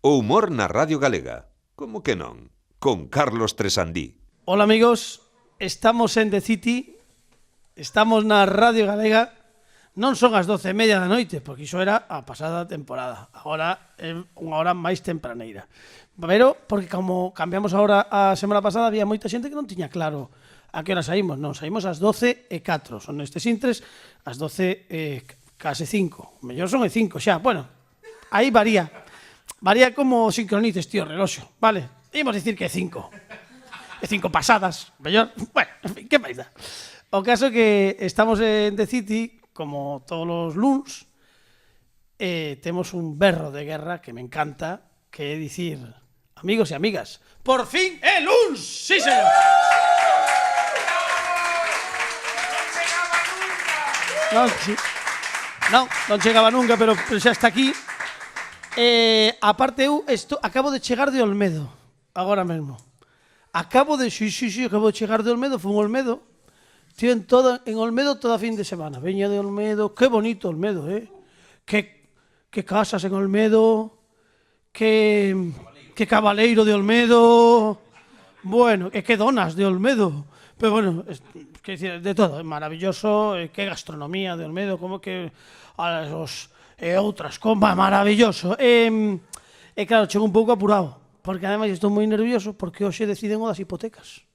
O humor na Radio Galega. Como que non? Con Carlos Tresandí. Hola amigos, estamos en The City, estamos na Radio Galega. Non son as 12:30 da noite, porque iso era a pasada temporada. Agora é unha hora máis tempraneira. Pero, porque como cambiamos agora a semana pasada, había moita xente que non tiña claro a que hora saímos. Non, saímos ás 12:04. Son estes intres, ás 12 case 5. Mellor son e 5 xa. Bueno, aí varía. Varía como sincronices, tío, reloxo. Vale, imos dicir que é 5. E 5 pasadas, mellor. Bueno, en fin, que máis dá. O caso é que estamos en The City, como todos os luns, temos un berro de guerra que me encanta, que é dicir, amigos e amigas, por fin é luns! Sí, señor! Non chegaba nunca, pero xa está aquí. Aparte eu acabo de chegar de Olmedo, agora mesmo. Acabo de chegar de Olmedo, fui un Olmedo. Estive en Olmedo toda fin de semana. Veña de Olmedo, que bonito Olmedo, que casas en Olmedo, que cabaleiro de Olmedo, bueno, e que donas de Olmedo. Pero bueno, que decir, de todo, é maravilloso, que gastronomía de Olmedo, como que e outras, como maravilloso. E claro, chego un pouco apurado, porque ademais estou moi nervioso, porque hoxe deciden o das hipotecas.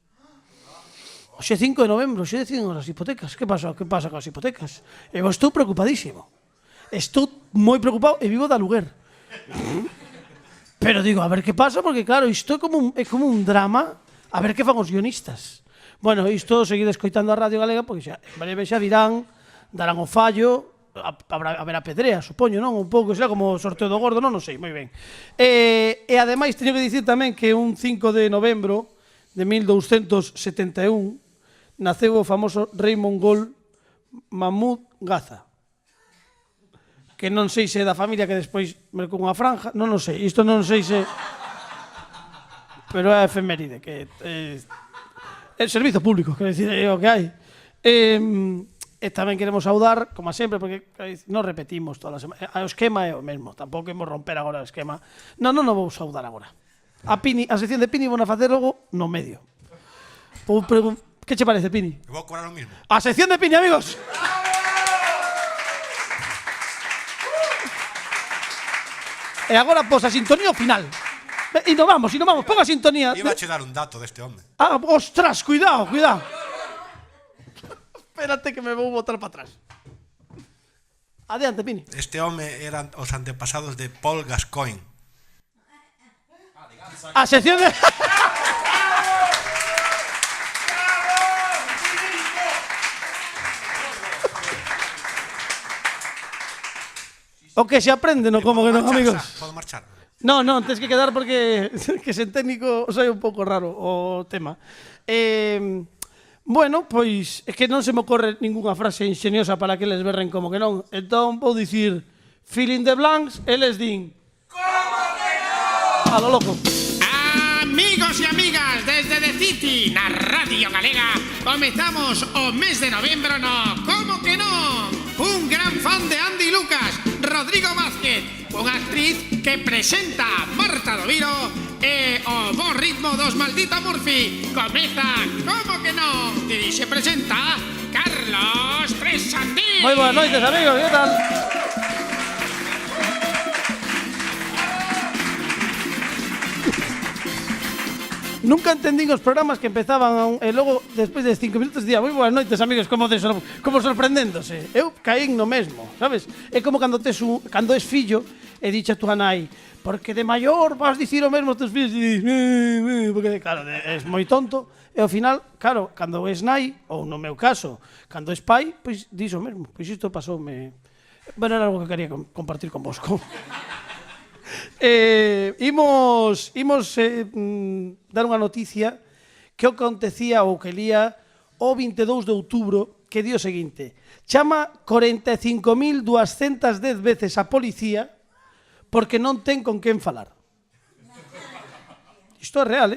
Hoxe 5 de novembro, hoxe deciden as hipotecas. Que pasa con as hipotecas? Eu estou preocupadísimo. Estou moi preocupado e vivo de aluguer. Pero digo, a ver que pasa, porque claro, isto é como un drama. A ver que fan os guionistas. Bueno, isto seguide escoitando a Radio Galega, porque xa, en breve xa virán, darán o fallo, haberá pedrea, supoño, non? Un pouco, será como o sorteo do gordo, non sei, moi ben. E ademais, teño que dicir tamén que un 5 de novembro de 1271 naceu o famoso rei mongol Mahmud Gaza, que non sei se é da familia que despois mercou unha franja, non sei, isto non sei se... Pero é efeméride, que é servizo público, quero dicir, é o que hai. E tamén queremos saudar, como sempre, porque non repetimos toda a semana, o esquema é o mesmo, tampouco imos romper agora o esquema. Non vou saudar agora. A sección de Pini vou a facer logo no medio. Que che parece, Pini? Vou cobrar o mismo. A sección de Pini, amigos. E agora pos a sintonía ao final. E non vamos, pon a sintonía. Iba a che dar un dato deste home. Ostras, cuidado. Espérate que me vou botar para atrás. Adiante, Pini. Este home eran os antepasados de Paul Gascoigne. A sección de... O que se aprende, non como que non, amigos. Podo marchar? Non, tens que quedar porque que sen técnico é un pouco raro o tema. Bueno, pois é que non se me ocorre ningunha frase ingeniosa para que les berren como que non. Entón vou dicir fill in the blanks e les din como que non. A lo loco. Amigos e amigas, desde The City, na Radio Galega, comezamos o mes de novembro no Como que non? Un gran fan de Andy Lucas, Rodrigo Vázquez, unha actriz que presenta Marta Doviro e o bo ritmo dos Maldita Murphy. Comeza Como que non? Dirixe e presenta Carlos Tresandí. Moi boas noites, amigos, que tal? Nunca entendín os programas que empezaban e logo, despois de 5 minutos, día moi boas noites, amigos, como sorprendéndose. Eu caín no mesmo, sabes? É como cando és fillo e dixe a tua nai, porque de maior vas dicir o mesmo aos teus fillos e dices, porque, claro, és moi tonto. E ao final, claro, cando és nai, ou no meu caso, cando és pai, pois dis o mesmo. Pois isto pasoume... Bueno, era algo que quería compartir con vosco. Imos dar unha noticia que acontecía ou que lía o 22 de outubro, que di o seguinte: chama 45.210 veces a policía porque non ten con quen falar. Isto é real,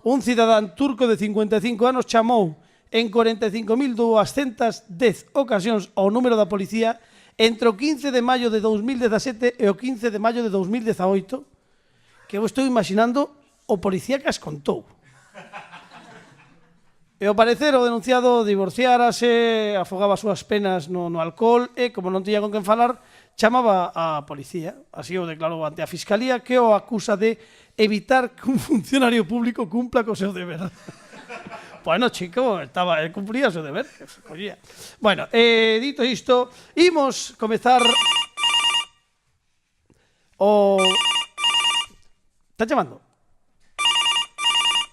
Un cidadán turco de 55 anos chamou en 45.210 ocasións ao número da policía entre o 15 de maio de 2017 e o 15 de maio de 2018 que eu estou imaginando o policía que as contou. E ao parecer o denunciado divorciárase, afogaba as súas penas no alcohol e, como non tiña con quen falar, chamaba a policía. Así o declarou ante a Fiscalía, que o acusa de evitar que un funcionario público cumpla co seu deber. Bueno, chico, él cumplía o seu deber. Bueno, dito isto, imos comezar o... Están chamando?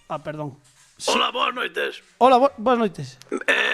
Ah, perdón. Hola, boas noites. Hola, boas noites.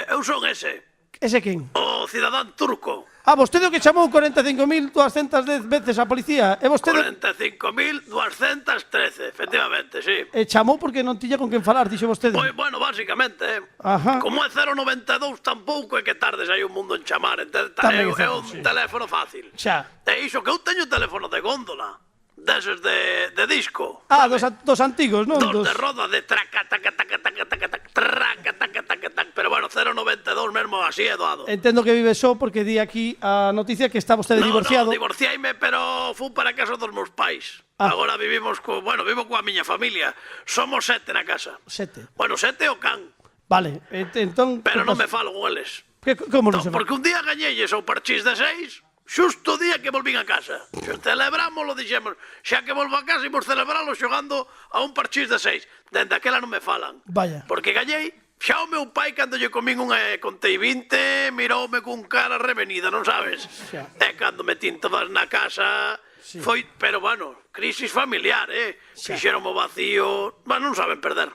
Eu son ese, Ese quen? o cidadán turco. Ah, vostede o que chamou 45.210 veces a policía. E vostede... 45.213, efectivamente, sí. chamou porque non tiña con quen falar, dixo vostede. Bueno, básicamente, Ajá. como é 092 tampouco é que tardes hai un mundo en chamar, entón, Tamén é é certo, un sí. teléfono fácil. Xa. E iso que eu teño teléfono de góndola, deses de disco. Ah, sabe? dos antigos, non? Dos de roda de traca, taca, taca, taca, taca, taca, traca, taca, taca, taca, pero bueno, 092 mesmo así é doado. Entendo que vive só porque di aquí a noticia que está vostede divorciado. No, divorciaime, pero fui para casa dos meus pais. Agora vivimos vivo coa miña familia. Somos 7 na casa. 7. Bueno, 7 o can, Vale, entón... pero non me falo con eles. Como non No, se porque un día gañelles o parchís de 6, xusto o día que volvín a casa. Celebrámoslo, dixemos, xa que volvo a casa imos celebralo xogando a un parchís de 6. Dende aquela non me falan. Vaya. Porque gañei, xa o meu pai cando lle comín unha contei 20, miroume cun cara revenida, non sabes? Xa. E cando metín todas na casa, Sí. foi, pero bueno, crisis familiar, Xa. Fixeron o vacío, mas non saben perder.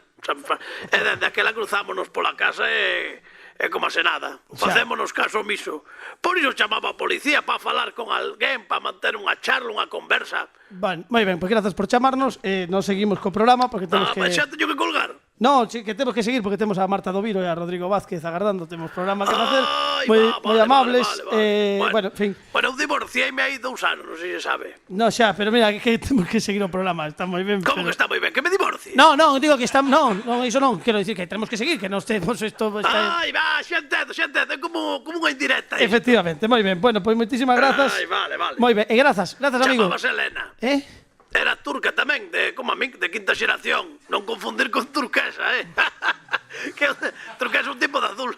E dende aquela cruzámonos pola casa e como se nada. Xa. Facémonos caso omiso. Por iso chamaba a policía para falar con alguén, para manter unha charla, unha conversa. Vale, moi ben, pois grazas por chamarnos. Nos seguimos co programa porque temos que... Mas xa teño que colgar. No, que temos que seguir porque temos a Marta Doviro e a Rodrigo Vázquez agardando, temos programa que facer. Ai, Moi vale, amables. vale. Bueno, en fin. Bueno, eu divorciéime hai 2 anos, non sei se sabe. No, xa, pero mira, que temos que seguir o programa, está moi ben. Como que está moi ben, que me divorcie? No, digo que está... No, iso non, quero dicir que temos que seguir, que non temos isto... Ai, va, xa entendo, é como unha indirecta. isto. Efectivamente, moi ben. Bueno, pois moitísimas grazas. Ai, vale. Moi ben, e grazas, amigo. Chamábase Elena. Era turca tamén, como a min, de quinta xeración. Non confundir con turquesa, que turquesa é un tipo de azul.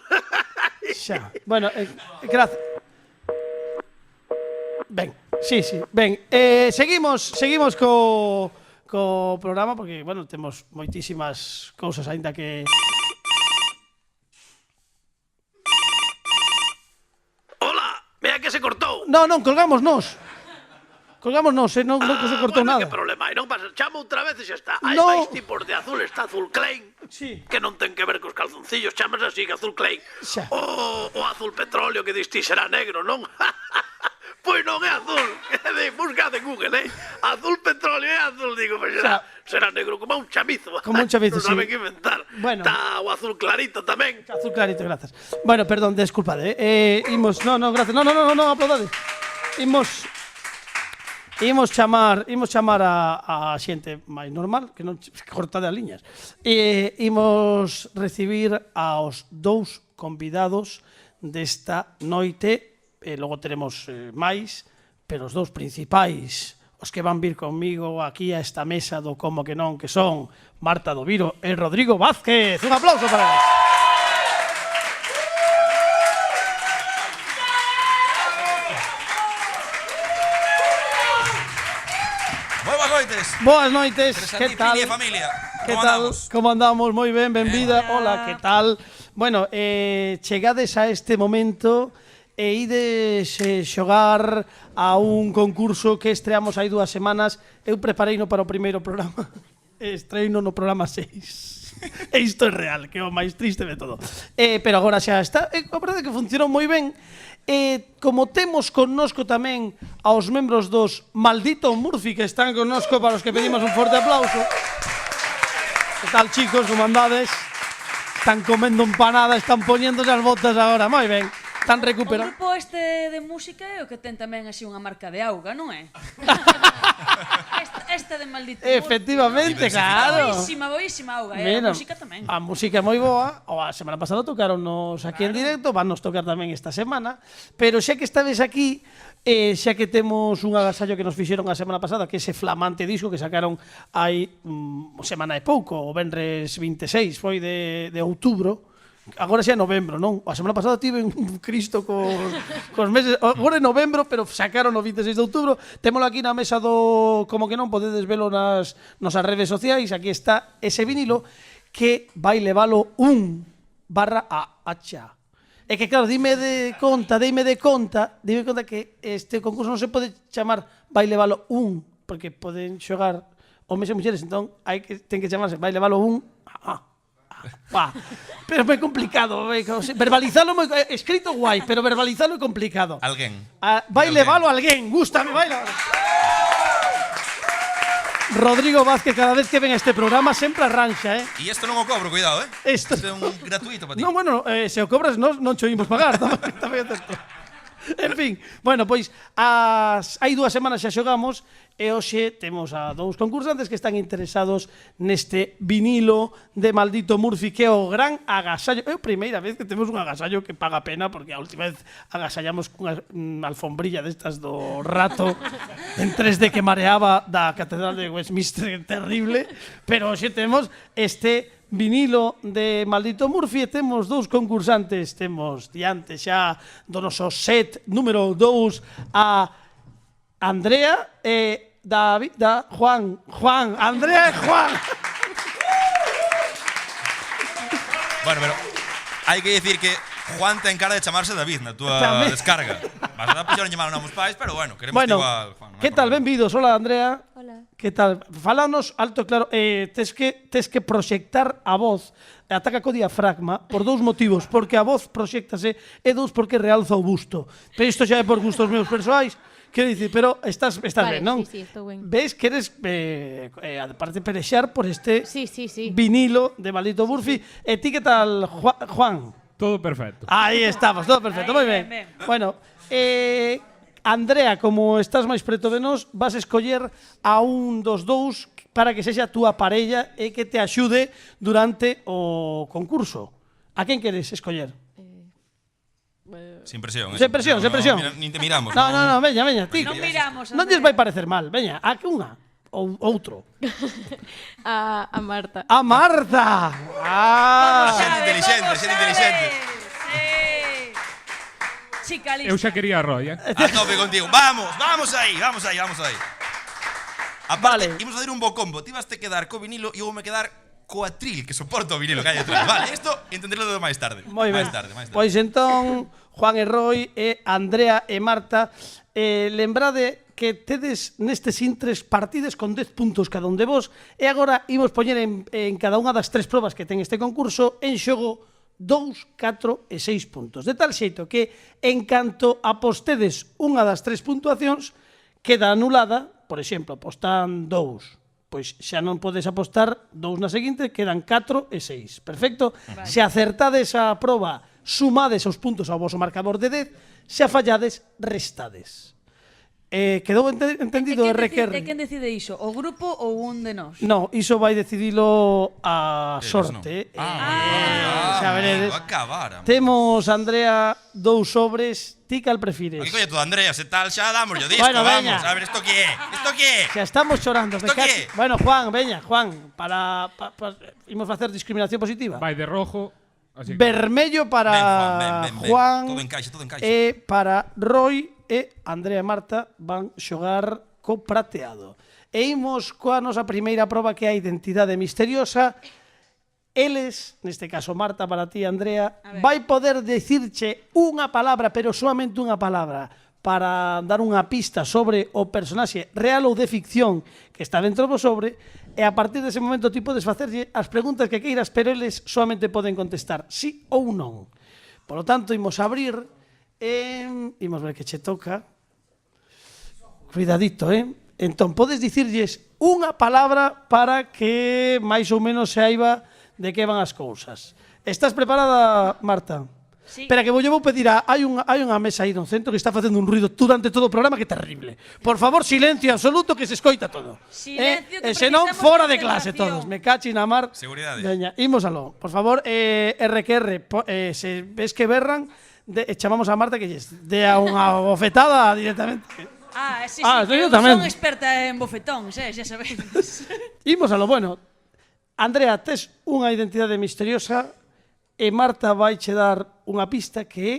Xa. Bueno, grazas. Ben, sí, ben. Seguimos co programa porque, bueno, temos moitísimas cousas aínda que... Hola, mira que se cortou. Non, colgámonos, non se cortou bueno, nada. Que problema hai, non pasa, chamo outra vez e xa está. Hai No. máis tipos de azul, está azul Klein, Sí. que non ten que ver cos calzoncillos, chamas así, que azul Klein. Xa. O azul petróleo, que diste será negro, non? Pois non é azul, busca de Google, azul petróleo é azul, digo, pues será negro como un chamizo. Como un chamizo, non sabe sí. que inventar. Bueno. Está o azul clarito tamén. Azul clarito, grazas. Bueno, perdón, desculpade. Imos, no, grazas. No, aplaudade. Imos chamar a xente máis normal, que non cortade as liñas. Imos recibir aos 2 convidados desta noite, e logo teremos máis, pero os 2 principais, os que van vir conmigo aquí a esta mesa do Como que non, que son Marta Doviro e Rodrigo Vázquez. Un aplauso para eles. Boas noites, que tal? Que tal? Como andamos? Moi ben, benvida. Hola, que tal? Bueno, chegades a este momento e ides xogar a un concurso que estreamos hai 2 semanas. Eu prepareino para o primeiro programa. Estreino no programa 6. E isto é real, que é o máis triste de todo. Pero agora xa está. A verdade é que funcionou moi ben. Como temos connosco tamén aos membros dos Maldito Murphy que están connosco, para os que pedimos un forte aplauso. Que tal, chicos, como andades? Están comendo empanada, están poñéndose as botas agora, moi ben. Tan O recuperados. grupo este de música é o que ten tamén así unha marca de auga, non é? Esta de Maldito Murphy. Efectivamente, claro. Boísima auga. E Mira, a música tamén. A música é moi boa. A semana pasada tocaronnos aquí en directo, van nos tocar tamén esta semana. Pero xa que estades aquí, xa que temos un agasallo que nos fixeron a semana pasada, que ese flamante disco que sacaron hai semana e pouco, o venres 26, foi de outubro. Agora xa é novembro, non? A semana pasada tive un Cristo cos meses. Agora é novembro, pero sacaron o 26 de outubro. Témolo aquí na mesa do... Como que non, podedes velo nas nosas redes sociais. Aquí está ese vinilo que vai levalo 1/A. É que claro, dime de conta que este concurso non se pode chamar vai levalo 1, porque poden xogar homes e mulleres, entón ten que chamarse vai levalo 1. Pero é complicado, verbalizalo moi escrito guai, pero verbalizalo é complicado. Alguén. Vai levalo alguén, gústame, vai levalo. Rodrigo Vázquez cada vez que ven a este programa sempre arranxa, E isto non o cobro, cuidado, Isto é un gratuito para ti. Non, bueno, se o cobras non cho imos pagar, tamén é certo. En fin, bueno, pois hai 2 semanas xa xogamos e hoxe temos a 2 concursantes que están interesados neste vinilo de Maldito Murphy, que é o gran agasallo. É a primeira vez que temos un agasallo que paga pena, porque a última vez agasallamos cunha alfombrilla destas do rato en 3D que mareaba da Catedral de Westminster, terrible, pero hoxe temos este vinilo de Maldito Murphy e temos 2 concursantes. Temos diante xa do noso set número 2 a Andrea e David, Juan, Andrea e Juan. Bueno, pero hai que dicir que Juan ten cara de chamarse David na túa descarga. Vas a puxar llamar a nosos pais, pero bueno, queremos igual, Juan. Que tal? Benvidos. Hola, Andrea. Hola. Que tal? Fálanos alto, claro. Tes que proxectar a voz. Ataca co diafragma por 2 motivos. Porque a voz proxectase e 2 porque realza o busto. Pero isto xa é por gustos meus persoais. Quero dicir, pero estás Vale, ben, non? sí, estou ben. Ves que eres, aparte de perexar por este Sí. vinilo de Maldito Murphy. E ti que tal, Juan? Todo perfecto. Aí estamos, todo perfecto, moi ben. Bueno, Andrea, como estás máis preto de nós, vas escoller a un dos 2 para que sexa a túa parella e que te axude durante o concurso. A quen queres escoller? Sin presión. Sen presión, sen presión. Nin te miramos. No, veña. Ti, Non miramos, non lles vai parecer mal. Veña, a que unha ou outro. A Marta. A Marta. Xente inteligente. Chica lista. Eu xa quería a Roy, A tope contigo. Vamos aí. Aparte, Vale. imos facer un bo combo. Ti vas te quedar co vinilo e eu me quedar co atril que soporta o vinilo que hai detrás. Vale, isto entenderlo máis tarde. Moi ben. Máis tarde. Pois entón, Juan e Roy e Andrea e Marta, lembrade que tedes nestes intres partides con 10 puntos cada un de vos e agora imos poñer en cada unha das 3 probas que ten este concurso en xogo 2, 4 e 6 puntos. De tal xeito que, en canto apostedes unha das 3 puntuacións, queda anulada. Por exemplo, apostan 2. Pois xa non podes apostar 2 na seguinte, quedan 4 e 6. Perfecto? Vale. Se acertades a proba, sumades os puntos ao voso marcador de 10, se fallades, restades. Quedou entendido, RQR? E quen decide iso? O grupo ou un de nós? No, iso vai decidilo a sorte. Xa veredes. Temos, Andrea, 2 sobres. Ti cal prefires? Aquí coño tú, Andrea, se tal xa damos yo disco, Bueno, vamos. veña. A ver, isto que é? Xa estamos chorando. Isto que é? Bueno, Juan, para imos facer discriminación positiva. Vai de rojo. Así que... Vermello para Ben. Juan. Todo encaixa. E para Roy e Andrea e Marta van xogar co prateado. E imos coa nosa primeira proba, que é a identidade misteriosa. Eles, neste caso Marta, para ti, Andrea, vai poder decirche unha palabra, pero solamente unha palabra, para dar unha pista sobre o personaxe real ou de ficción que está dentro do sobre, e a partir dese momento ti podes facerlle as preguntas que queiras, pero eles solamente poden contestar sí ou non. Por lo tanto, imos abrir e imos ver que che toca. Cuidadito, Entón, podes dicirlles unha palabra para que máis ou menos se aiba de que van as cousas. Estás preparada, Marta? Espera, que vou pedir hai unha mesa aí no centro que está facendo un ruido durante todo o programa que é terrible. Por favor, silencio absoluto que se escoita todo. Silencio, que E senón precisamos fora de concentración. clase todos. Me cachi na mar. Seguridade. Veña, imos aló. Por favor, RQR, se ves que berran, chamamos a Marta que lles dea unha bofetada directamente. Sí, eu eu tamén. son experta en bofetóns, xa sabedes. Imos aló, bueno. Andrea, tes unha identidade misteriosa e Marta vai che dar unha pista que é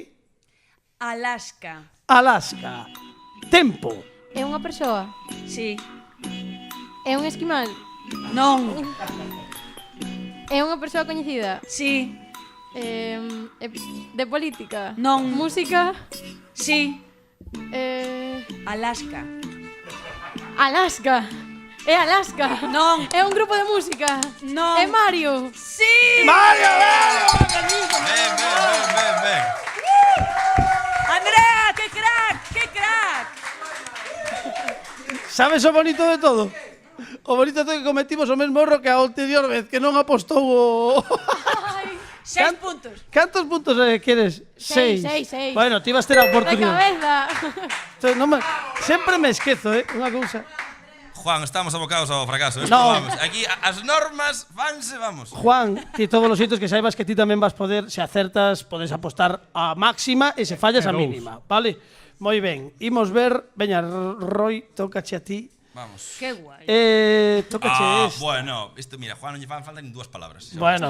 Alaska. Alaska. Tempo. É unha persoa? Sí. É un esquimal? Non. É unha persoa coñecida? Sí. De política? Non. Música? Sí. Alaska. Alaska. É Alaska. Non. É un grupo de música. Non. É Mario. Sí. Mario, Ben. Andrea, que crack, que crack. Sabes o bonito de todo? O bonito de todo que cometimos o mesmo erro que a anterior vez, que non apostou o... 6 puntos. Cantos puntos queres? 6. 6. Bueno, ti vas ter a Da oportunidade. cabeza. Sempre me esquezo, unha cousa. Juan, estamos abocados ao fracaso. No. Vamos. Aquí as normas vanse, vamos. Juan, ti todos os sitios que saibas que ti tamén vas poder, se acertas, podes apostar a máxima e se fallas a mínima, vale? Moi ben, imos ver, veña, Roy, tócache a ti. Vamos. Que guai. Tócache este. Bueno, isto, mira, Juan, non lle fan falta nin dúas palabras. Bueno,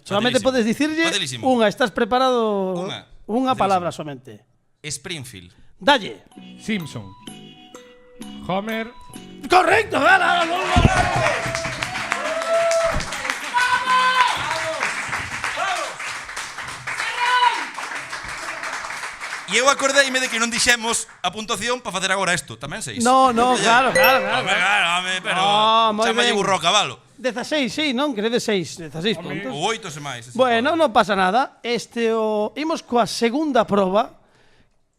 solamente podes dicirlle Facilísimo. unha, estás preparado? Unha Facilísimo. palabra somente. Springfield. Dalle. Simpson. Homer. Correcto, gana. E eu acordeime de que non dixemos a puntuación para facer agora isto. Tamén 6. No, claro. Pero moi chamalle ben. burro ao cabalo. 16, sí, non? Credes 6, 16 puntos. O 8 se máis. Bueno, non pasa nada. Imos coa segunda proba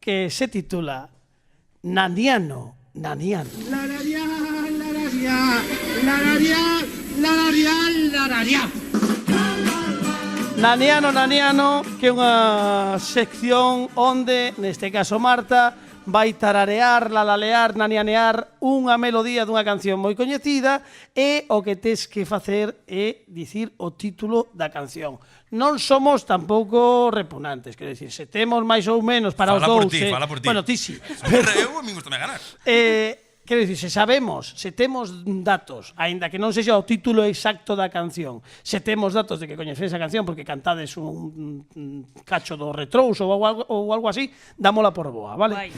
que se titula Naniano. Naniano, que é unha sección onde, neste caso Marta, vai tararear, lalalear, nanianear unha melodía dunha canción moi coñecida e o que tes que facer é dicir o título da canción. Non somos tampouco repugnantes, quero dicir, se temos máis ou menos para os dous... Fala por ti. Bueno, ti sí. Eu a mí gustame ganar. Quero dicir, se sabemos, se temos datos, aínda que non sexa o título exacto da canción, se temos datos de que coñecedes a canción porque cantades un cacho do Retrous ou algo así, dámola por boa, vale?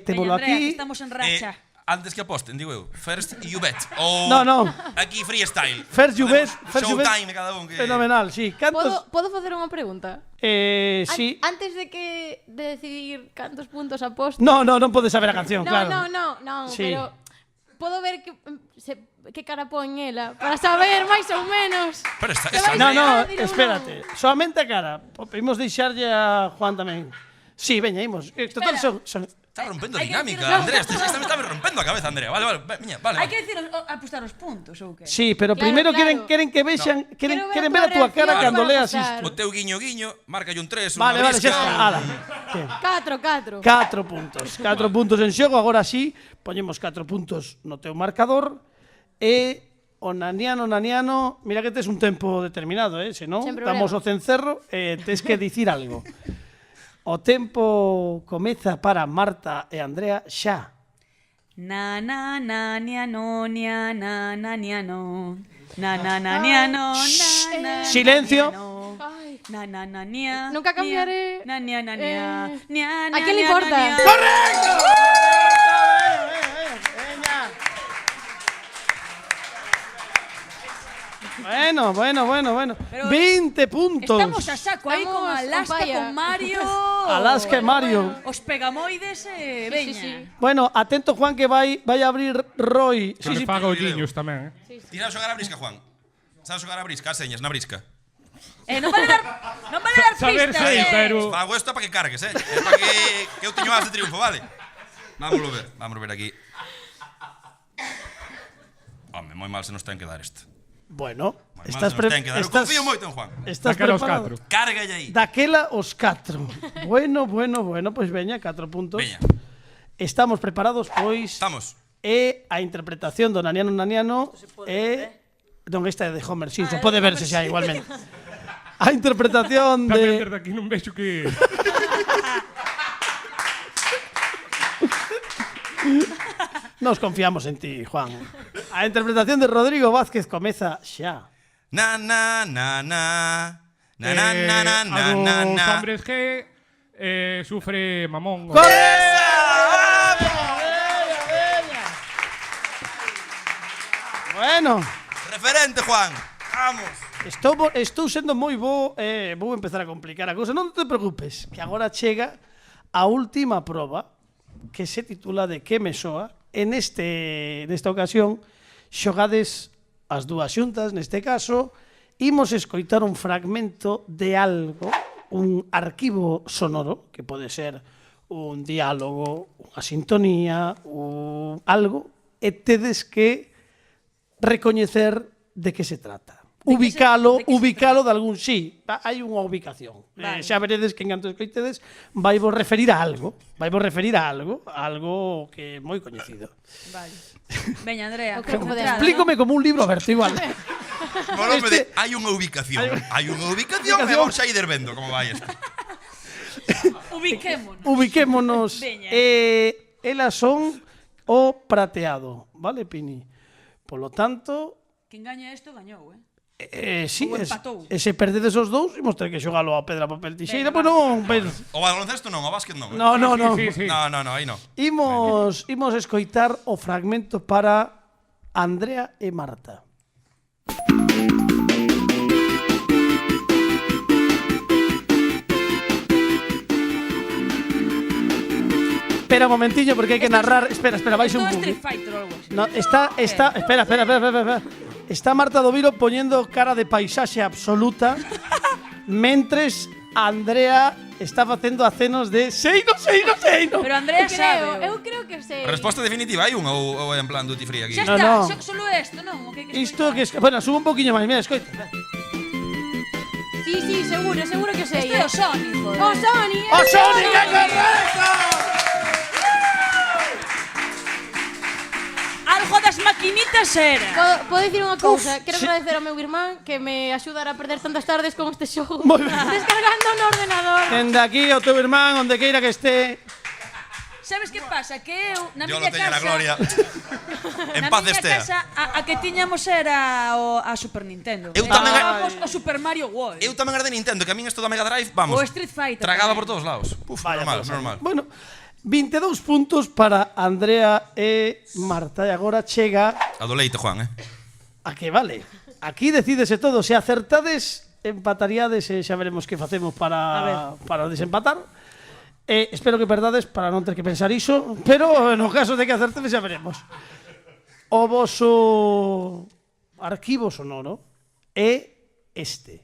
Témolo Andrea, aquí. que estamos en racha. Antes que aposten, digo eu. First you bet. Ou No. Aquí freestyle. First you bet. Showtime cada un que... Fenomenal, sí. Cantos? Podo facer unha pregunta? Sí. Antes de decidir cantos puntos aposto. No, non podes saber a canción, claro. No, Sí. pero podo ver que cara pon ela para saber máis ou menos. Pero está, No, espérate. Solamente a cara. Imos deixarlle a Juan tamén. Sí, veña, imos. Total son Está rompendo a Hai que dinámica, decir- Andrea. Esta me está rompendo a cabeza, Andrea. Vale. Hai que decir apostar os puntos ou que? Sí, pero Claro, primeiro claro. queren que vexan, queren Quero ver a túa cara reacción cando para leas apostar. isto. O teu guiño, marca un 3, Vale, xa está. Ala. 4. 4 puntos. 4 puntos en xogo, agora sí, poñemos 4 puntos no teu marcador e o naniano, mira que tes un tempo determinado, senón Sen estamos problema. o cencerro e tes que dicir algo. O tempo comeza para Marta e Andrea xa. Na na na nia no nia na na nia no. Na na na nia no na na. Silencio. Ai. Na na na nia. Nunca cambiaré. Na nia na nia. Nia ¿A quién le importa? ¡Correcto! Bueno. Pero 20 puntos. Estamos a saco aí con Estamos Alaska, on fire. con Mario. Alaska e Mario. Os pegamoides veña. sí. Bueno, atento Juan que vai a abrir Roy. Que me faga olliños tamén, Tira a xogar a brisca, Juan. Sabes xogar a brisca, as señas, na brisca. Non vale dar Saber pistas. sei, pero... Fago isto para que cargues, É para que eu teño as de triunfo, vale? Vámoslo ver aquí. Home, moi mal se nos ten que dar isto. Bueno, Estás confío moito en Juan. Estás Daquela os preparado? 4. Cárgalle aí. Daquela os 4. Bueno, pois veña, 4 puntos. Veña. Estamos preparados, pois. Estamos. E a interpretación do Naniano e... Non, esta é de Homer Simpson, pode verse xa igualmente. A interpretación Tamén de... desde aquí non vexo que... Nos confiamos en ti, Juan. A interpretación de Rodrigo Vázquez comeza xa. Na na na na. Na na na na na na Algúns na. hombres que sufre mamón. Bueno, Referente, Juan. Vamos. estou sendo moi bo, vou empezar a complicar a cousa. Non te preocupes, que agora chega a última proba, que se titula De que me soa. Nesta ocasión, xogades as dúas xuntas, neste caso, imos escoitar un fragmento de algo, un arquivo sonoro, que pode ser un diálogo, unha sintonía, algo, e tedes que recoñecer de que se trata. Ubicalo de algún sí, hai unha ubicación. Vale. Xa veredes que en canto escoitedes vai vos referir a algo, algo que é moi coñecido. Vale. Veña, Andrea. Eu creo que podemos. Explícome como un libro aberto igual. Bueno, hai unha ubicación. Hai unha ubicación e vamos a ir vendo como vai isto. Ubiquémonos. Veña. Elas son o prateado, vale, Pini? Polo tanto, Quen gaña isto gañou, sí, Ou empatou. se perdedes os dous, imos ter que xogalo a pedra, papel, tixeira, pois non, O baloncesto non, o básquet non. No. Sí. No, aí non. Imos escoitar o fragmento para Andrea e Marta. Espera un momentiño porque hai que narrar. Espera, vais un Esto é bug. Street Fighter ou algo así. No, espera. Está Marta Doviro poñendo cara de paisaxe absoluta mentres Andrea está facendo acenos de sei no. Pero Andrea sabe. Eu creo que sei. Resposta definitiva hai unha ou é en plan duty free aquí? Xa No, está, no. xa solo isto, non? O que hai que Isto escoitar. que bueno, sube un poquinho máis, mira, escoita. Sí, seguro que sei. Isto é o Sonic, joder. O Sonic. ¡O Sonic, é correcto! Algo das maquinitas era. Podo dicir unha cousa? Quero agradecer ao meu irmán que me axudara a perder tantas tardes con este xogo. Moi ben. Descargando no ordenador. Dende aquí ao teu irmán, onde queira que este. Sabes que pasa? Que eu, na Dios miña lo teña casa... la gloria. En Na paz miña estea. casa, a que tiñamos era a Super Nintendo. Eu tamén Jugábamos o Super Mario World. Eu tamén era de Nintendo, que a min isto da Mega Drive, vamos. O Street Fighter Tragada tamén. por todos lados. Uf, Vaya normal, cosa. normal. Bueno, 22 puntos para Andrea e Marta. E agora chega A do leite, Juan, a que vale. Aquí decídese todo. Se acertades, empataríades e xa veremos que facemos para desempatar. Espero que perdades para non ter que pensar iso, pero no caso de que acertades xa veremos. O voso arquivo sonoro é este.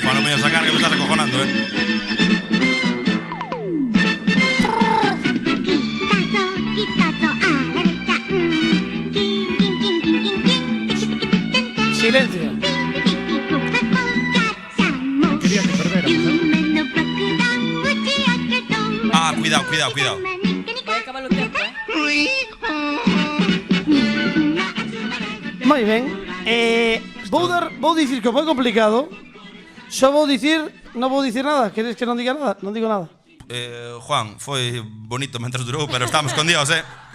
Juan, non me voy a sacar que me estás acojonando, Silencio. Quería que perdéramos. Ah, cuidado. Vai acabar o tempo, Moi ben. Vou dicir que foi complicado. Só vou dicir, non vou dicir nada. Queres que non diga nada? Non digo nada. Juan, foi bonito mentras durou, pero estamos con Dios,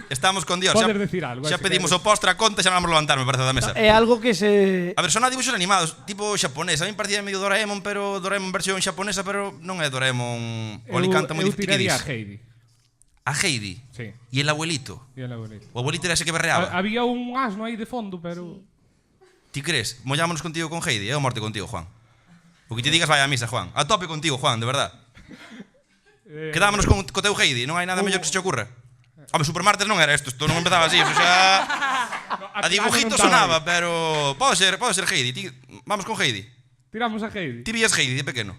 Estamos con Dios. Podes decir algo, Xa se pedimos queres. o postre a conta e xa non vamos levantar, me parece, da mesa. É algo que se... A ver, son a dibujos animados, tipo xaponés. A mí parecía medio Doraemon, pero Doraemon versión xaponesa, pero non é Doraemon. O ali canta moi Eu difícil. tiraría a Heidi. A Heidi? Sí. E el abuelito? E el abuelito. O abuelito era ese que berreaba? Había un asno aí de fondo, pero... Ti crees? Mollámonos contigo con Heidi, eu morte contigo, Juan. O que te digas vai a misa, Juan. A tope contigo, Juan, de verdad. Quedámonos con teu Heidi, non hai nada mellor que se te ocurra. Home, Supermartes non era isto non empezaba así, o sea... A dibujitos sonaba, pero... Pode ser Heidi, vamos con Heidi. Tiramos a Heidi. Ti vías Heidi de pequeno?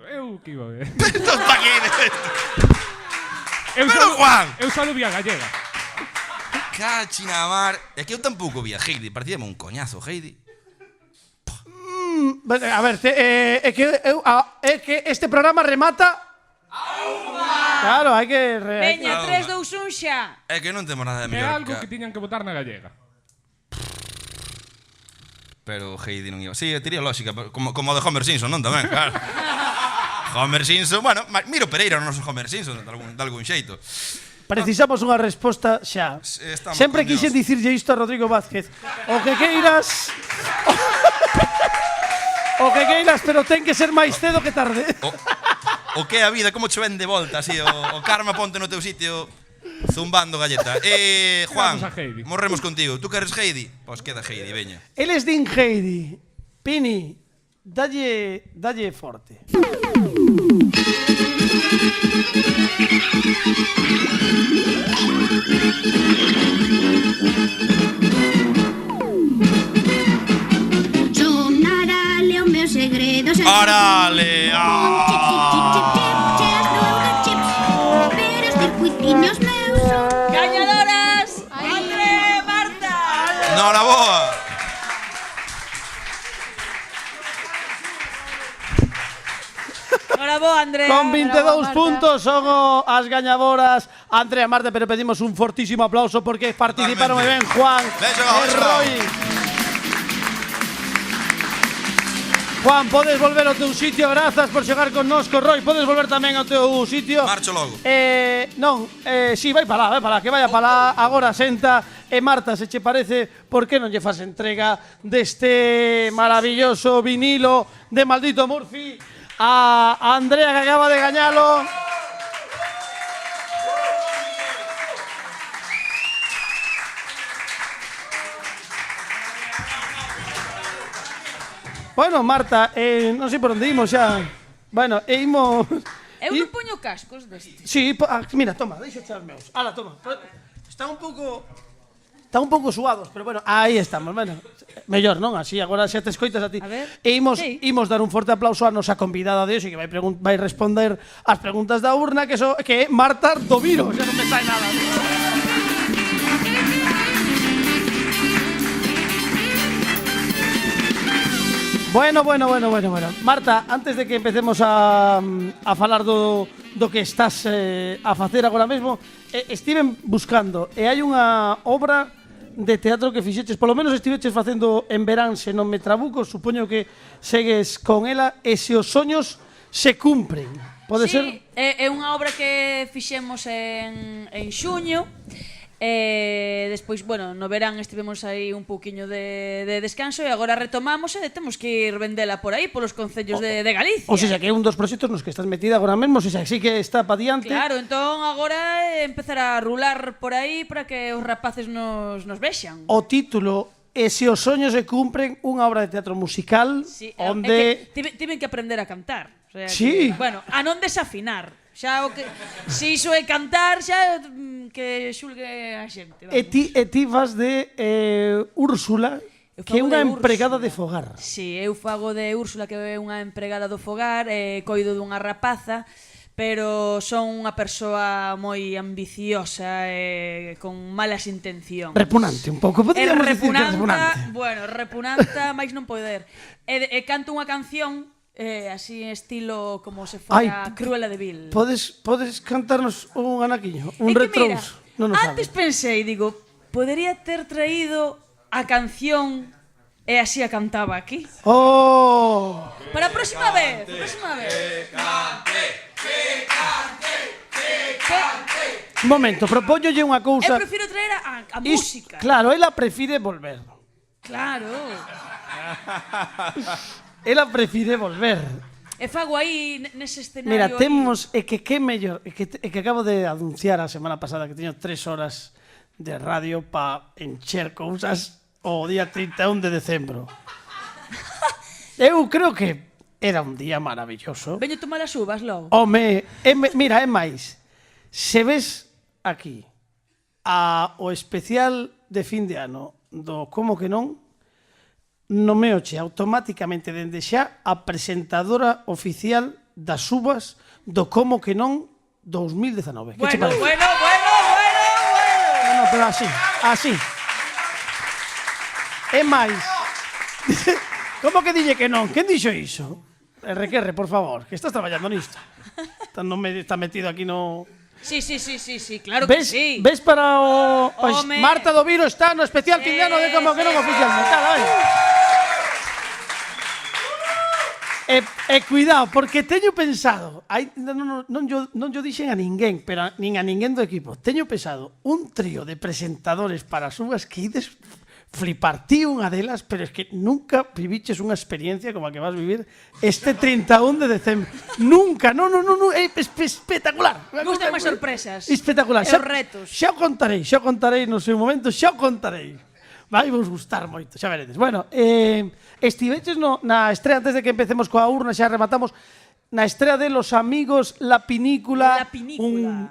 Eu que iba a ver. Esto pa' aquí, esto. Pero, Juan! Eu só vi a gallega. Cachina mar. É que eu tampouco vi a Heidi. Parecíame un coñazo, Heidi. A ver, é que este programa remata... Claro, hai que... Veña, 3, 2, 1 xa. É que non temos nada de É mellor algo que tiñan que votar na gallega. Pero Heidi non iba. Sí, tería lógica, como o de Homer Simpson, non tamén, claro. Homer Simpson, bueno, Miro Pereira non é Homer Simpson, de algún xeito. Precisamos unha resposta xa. Estamos Sempre con quixen Dios. dicirlle isto a Rodrigo Vázquez. O que queiras... O que queiras, pero ten que ser máis cedo que tarde. O que é a vida, como che ven de volta, así, o karma ponte no teu sitio zumbando galleta. Juan, Vamos a Heidi. morremos contigo. Tú queres Heidi? Pois queda Heidi, veña. Eles din Heidi. Pini, dalle forte. Sonarale o meu segredo. Orale! Pero os circuitiños meus son... Gañadoras, André, Marta. Nora boa! Bravo, André. Con 22 Bravo, Marta. puntos son as gañadoras Andrea e Marta, pero pedimos un fortísimo aplauso porque participaron moi ben Juan Beijo, e beijo. Roy. Juan, podes volver ao teu sitio, grazas por chegar connosco. Roy, podes volver tamén ao teu sitio. Marcho logo. Si, vai para lá, que vaya para lá. Agora senta. E Marta, se che parece, por que non lle fas entrega deste maravilloso vinilo de Maldito Murphy a Andrea, que acaba de gañalo? Bueno, Marta, non sei por onde imos xa. Bueno, imos... Eu non poño cascos destes. Sí, mira, toma, deixo echar os meus. Ala, toma. Están un pouco suados, pero bueno, aí estamos, bueno. Mellor, non? Así agora xa te escoitas a ti. A ver. E Sí. imos dar un forte aplauso a nosa convidada de hoxe que vai responder as preguntas da urna que é Marta Toviro, xa non me sai nada. Bueno. Marta, antes de que empecemos a falar do que estás a facer agora mesmo, estiven buscando e hai unha obra de teatro que fixeches, polo menos estiveches facendo en verán, se non me trabuco, supoño que segues con ela, e se os soños se cumpren. Pode ser? Sí, é unha obra que fixemos en xuño. Despois, bueno, no verán estivemos aí un pouquiño de descanso e agora retomamos e temos que ir vendela por aí, polos concellos de Galicia. O sea, que é un dos proxectos nos que estás metida agora mesmo, o sea, que sí que está pa diante. Claro, entón agora empezar a rular por aí para que os rapaces nos vexan. O título é Se os soños se cumpren, unha obra de teatro musical Sí, onde... é que tiven que aprender a cantar. O sea, Sí. que, bueno, a non desafinar. Xa o que se iso é cantar, xa que xulgue a xente. E ti vas de Úrsula, Eu que é fago unha de empregada Úrsula. de fogar. Si, eu fago de Úrsula, que é unha empregada do fogar, coido dunha rapaza, pero son unha persoa moi ambiciosa e con malas intencións. Repugnante un pouco, podríamos dicir que é repugnante. Bueno, repugnanta, máis non poder. E canto unha canción así estilo como se fora Cruella de Vil. Podes cantarnos un anaquiño, un É que retrous? Non o antes sabes. pensei, digo, podería ter traído a canción e así a cantaba aquí. Oh! Para a próxima vez, Un momento, propóñolle unha Eu cousa. prefiro traer a música. Claro, ela prefire volver. Claro. Ela prefire volver. E fago aí nese escenario. Mira, aí. temos, é que mellor, é que acabo de anunciar a semana pasada que teño 3 horas de radio pa encher cousas o día 31 de decembro. Eu creo que era un día maravilloso. Veño tomar as uvas logo. Home, mira, é máis. Se ves aquí o especial de fin de ano do Como que non, nomeoche automáticamente dende xa a presentadora oficial das uvas do Como que non 2019. Que che Bueno, parece? bueno. No, pero así. É máis. Como que dille que non? Quen dixo iso? RQR, por favor, que estás traballando nisto. Non me está metido aquí no... Sí, claro que Ves, sí. ves para o... Pois Home. Marta do Viro está no especial fin de ano de Como que non oficialmente. E cuidado, porque teño pensado, non yo dixen a ninguén, pero nin a ninguén do equipo, teño pensado un trío de presentadores para as uvas que ides flipar. Ti unha delas, pero es que nunca viviches unha experiencia como a que vas vivir este 31 de decembro. Nunca, non, é espectacular. Gustan máis sorpresas. Espectacular. E os retos. Xa o contarei no seu momento, xa o contarei. Vai vos gustar moito, xa veredes. Bueno, estiveches na estrea, antes de que empecemos coa urna, xa rematamos, na estrea de Los Amigos, La Pinícula,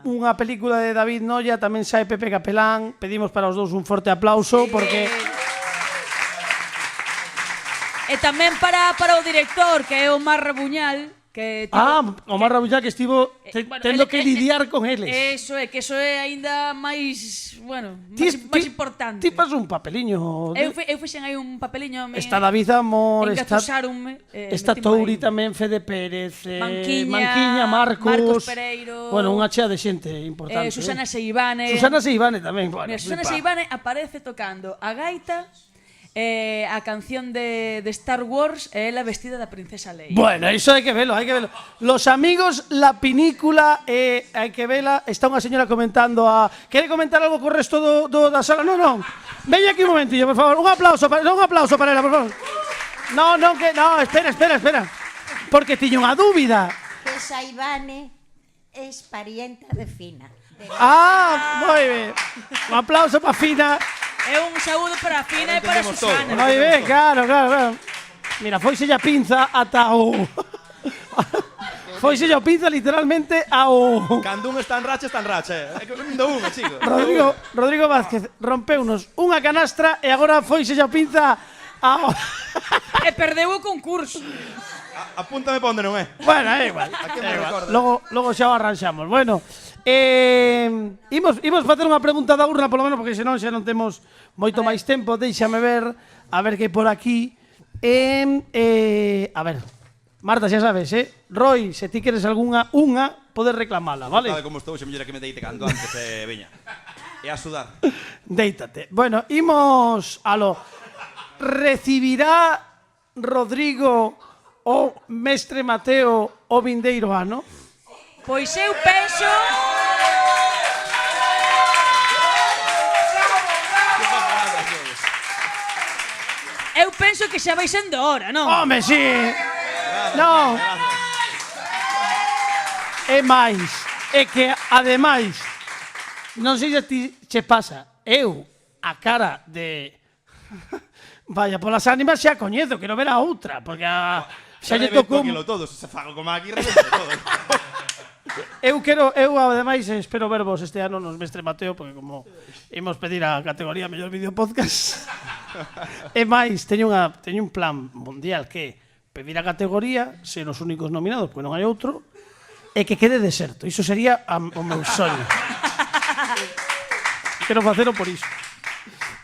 unha película de David Noya, tamén sae Pepe Capelán. Pedimos para os dous un forte aplauso, porque... E tamén para o director, que é Omar Rabuñal, que Omar Rabuñal, que estivo tendo que lidiar con eles. Eso é aínda máis, bueno, máis importante. Ti fas un papeliño. Eu fixen aí un papeliño. Está David Amor, está Touri tamén, Fede Pérez, Manquiña, Marcos Pereiro. Bueno, unha chea de xente importante. Susana Seivane. Susana Seivane tamén. Bueno, Susana Seivane aparece tocando a gaita, a canción de Star Wars e ela vestida da princesa Leia. Bueno, iso hai que velo. Los Amigos, La Pinícula, hai que vela. Está unha señora comentando Quere comentar algo co resto da sala? Non. Veña aquí un momentillo, por favor. Un aplauso para ela, por favor. No, espera. Porque tiño unha dúbida. Que Saivane es parienta de Fina. Moi ben. Un aplauso para Fina. É un saúdo para a Fina e para a Susana. Moi ben, claro. Mira, foise a pinza ata o... Foise a pinza literalmente ao... Cando un está en racha. É que non unha, chico. Rodrigo Vázquez rompeunos unha canastra e agora foise a pinza ao... E perdeu o concurso. Apúntame pa onde non é. Bueno, é igual. Logo xa o arranxamos. Bueno, imos facer unha pregunta da urna, polo menos, porque senón xa non temos moito máis tempo. Déixame ver, a ver que hai por aquí. A ver, Marta, xa sabes, Roy, se ti queres algunha, podes reclamala, vale? Sabe como estou, xa mellera que me deite cando antes, veña. E a sudar. Déitate. Bueno, imos alo. Recibirá Rodrigo o mestre Mateo o vindeiro ano? Pois eu penso... Eu penso que xa vai sendo hora, non? Home, si! Non! É máis, é que, ademais, non sei se ti che pasa, eu, a cara de... Vaya, polas ánimas xa coñezo, quero ver a outra, porque xa lle tocou... Todo, se fago como aquí, revento todo. Eu ademais espero vervos este ano nos Mestre Mateo, porque como imos pedir a categoría mellor vídeo podcast. E máis, teño un plan mundial que pedir a categoría, ser os únicos nominados, porque non hai outro, e que quede deserto. Iso sería o meu soño. Quero facelo por iso.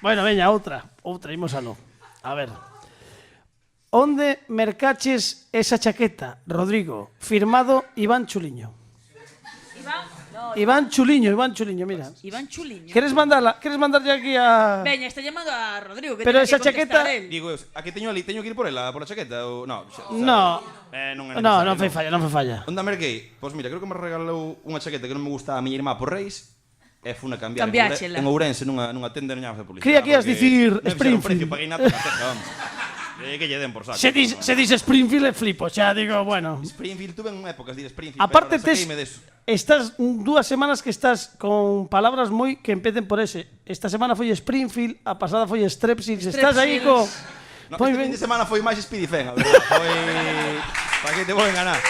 Bueno, veña, outra, imos a no. A ver. Onde mercaches esa chaqueta, Rodrigo? Firmado Iván Chuliño. Iván Chuliño, mira. Iván Chuliño. Queres mandarlle aquí a... Veña, está llamando a Rodrigo, que pero teña esa que contestar chaqueta... él. Digo, aquí teño que ir por ela, por a chaqueta ou non? Non fai falla. Onde a merquei? Pois mira, creo que me regalou unha chaqueta que non me gusta a miña irmá por Reis. E funa a cambiar en Ourense nunha tenda non de publicidade. Creía que ibas dicir Springfield. Paguei nada na ceja, vamos. Que lle den por saco. Se dice Springfield e flipo, xa digo, bueno. Springfield, tuve en épocas de Springfield. Aparte estás 2 semanas que estás con palabras moi que empecen por ese. Esta semana foi Springfield, a pasada foi Strepsils. Estás aí co... Este fin de semana foi máis Speedy Fen, a verdade. Foi... Para que te vou enganar.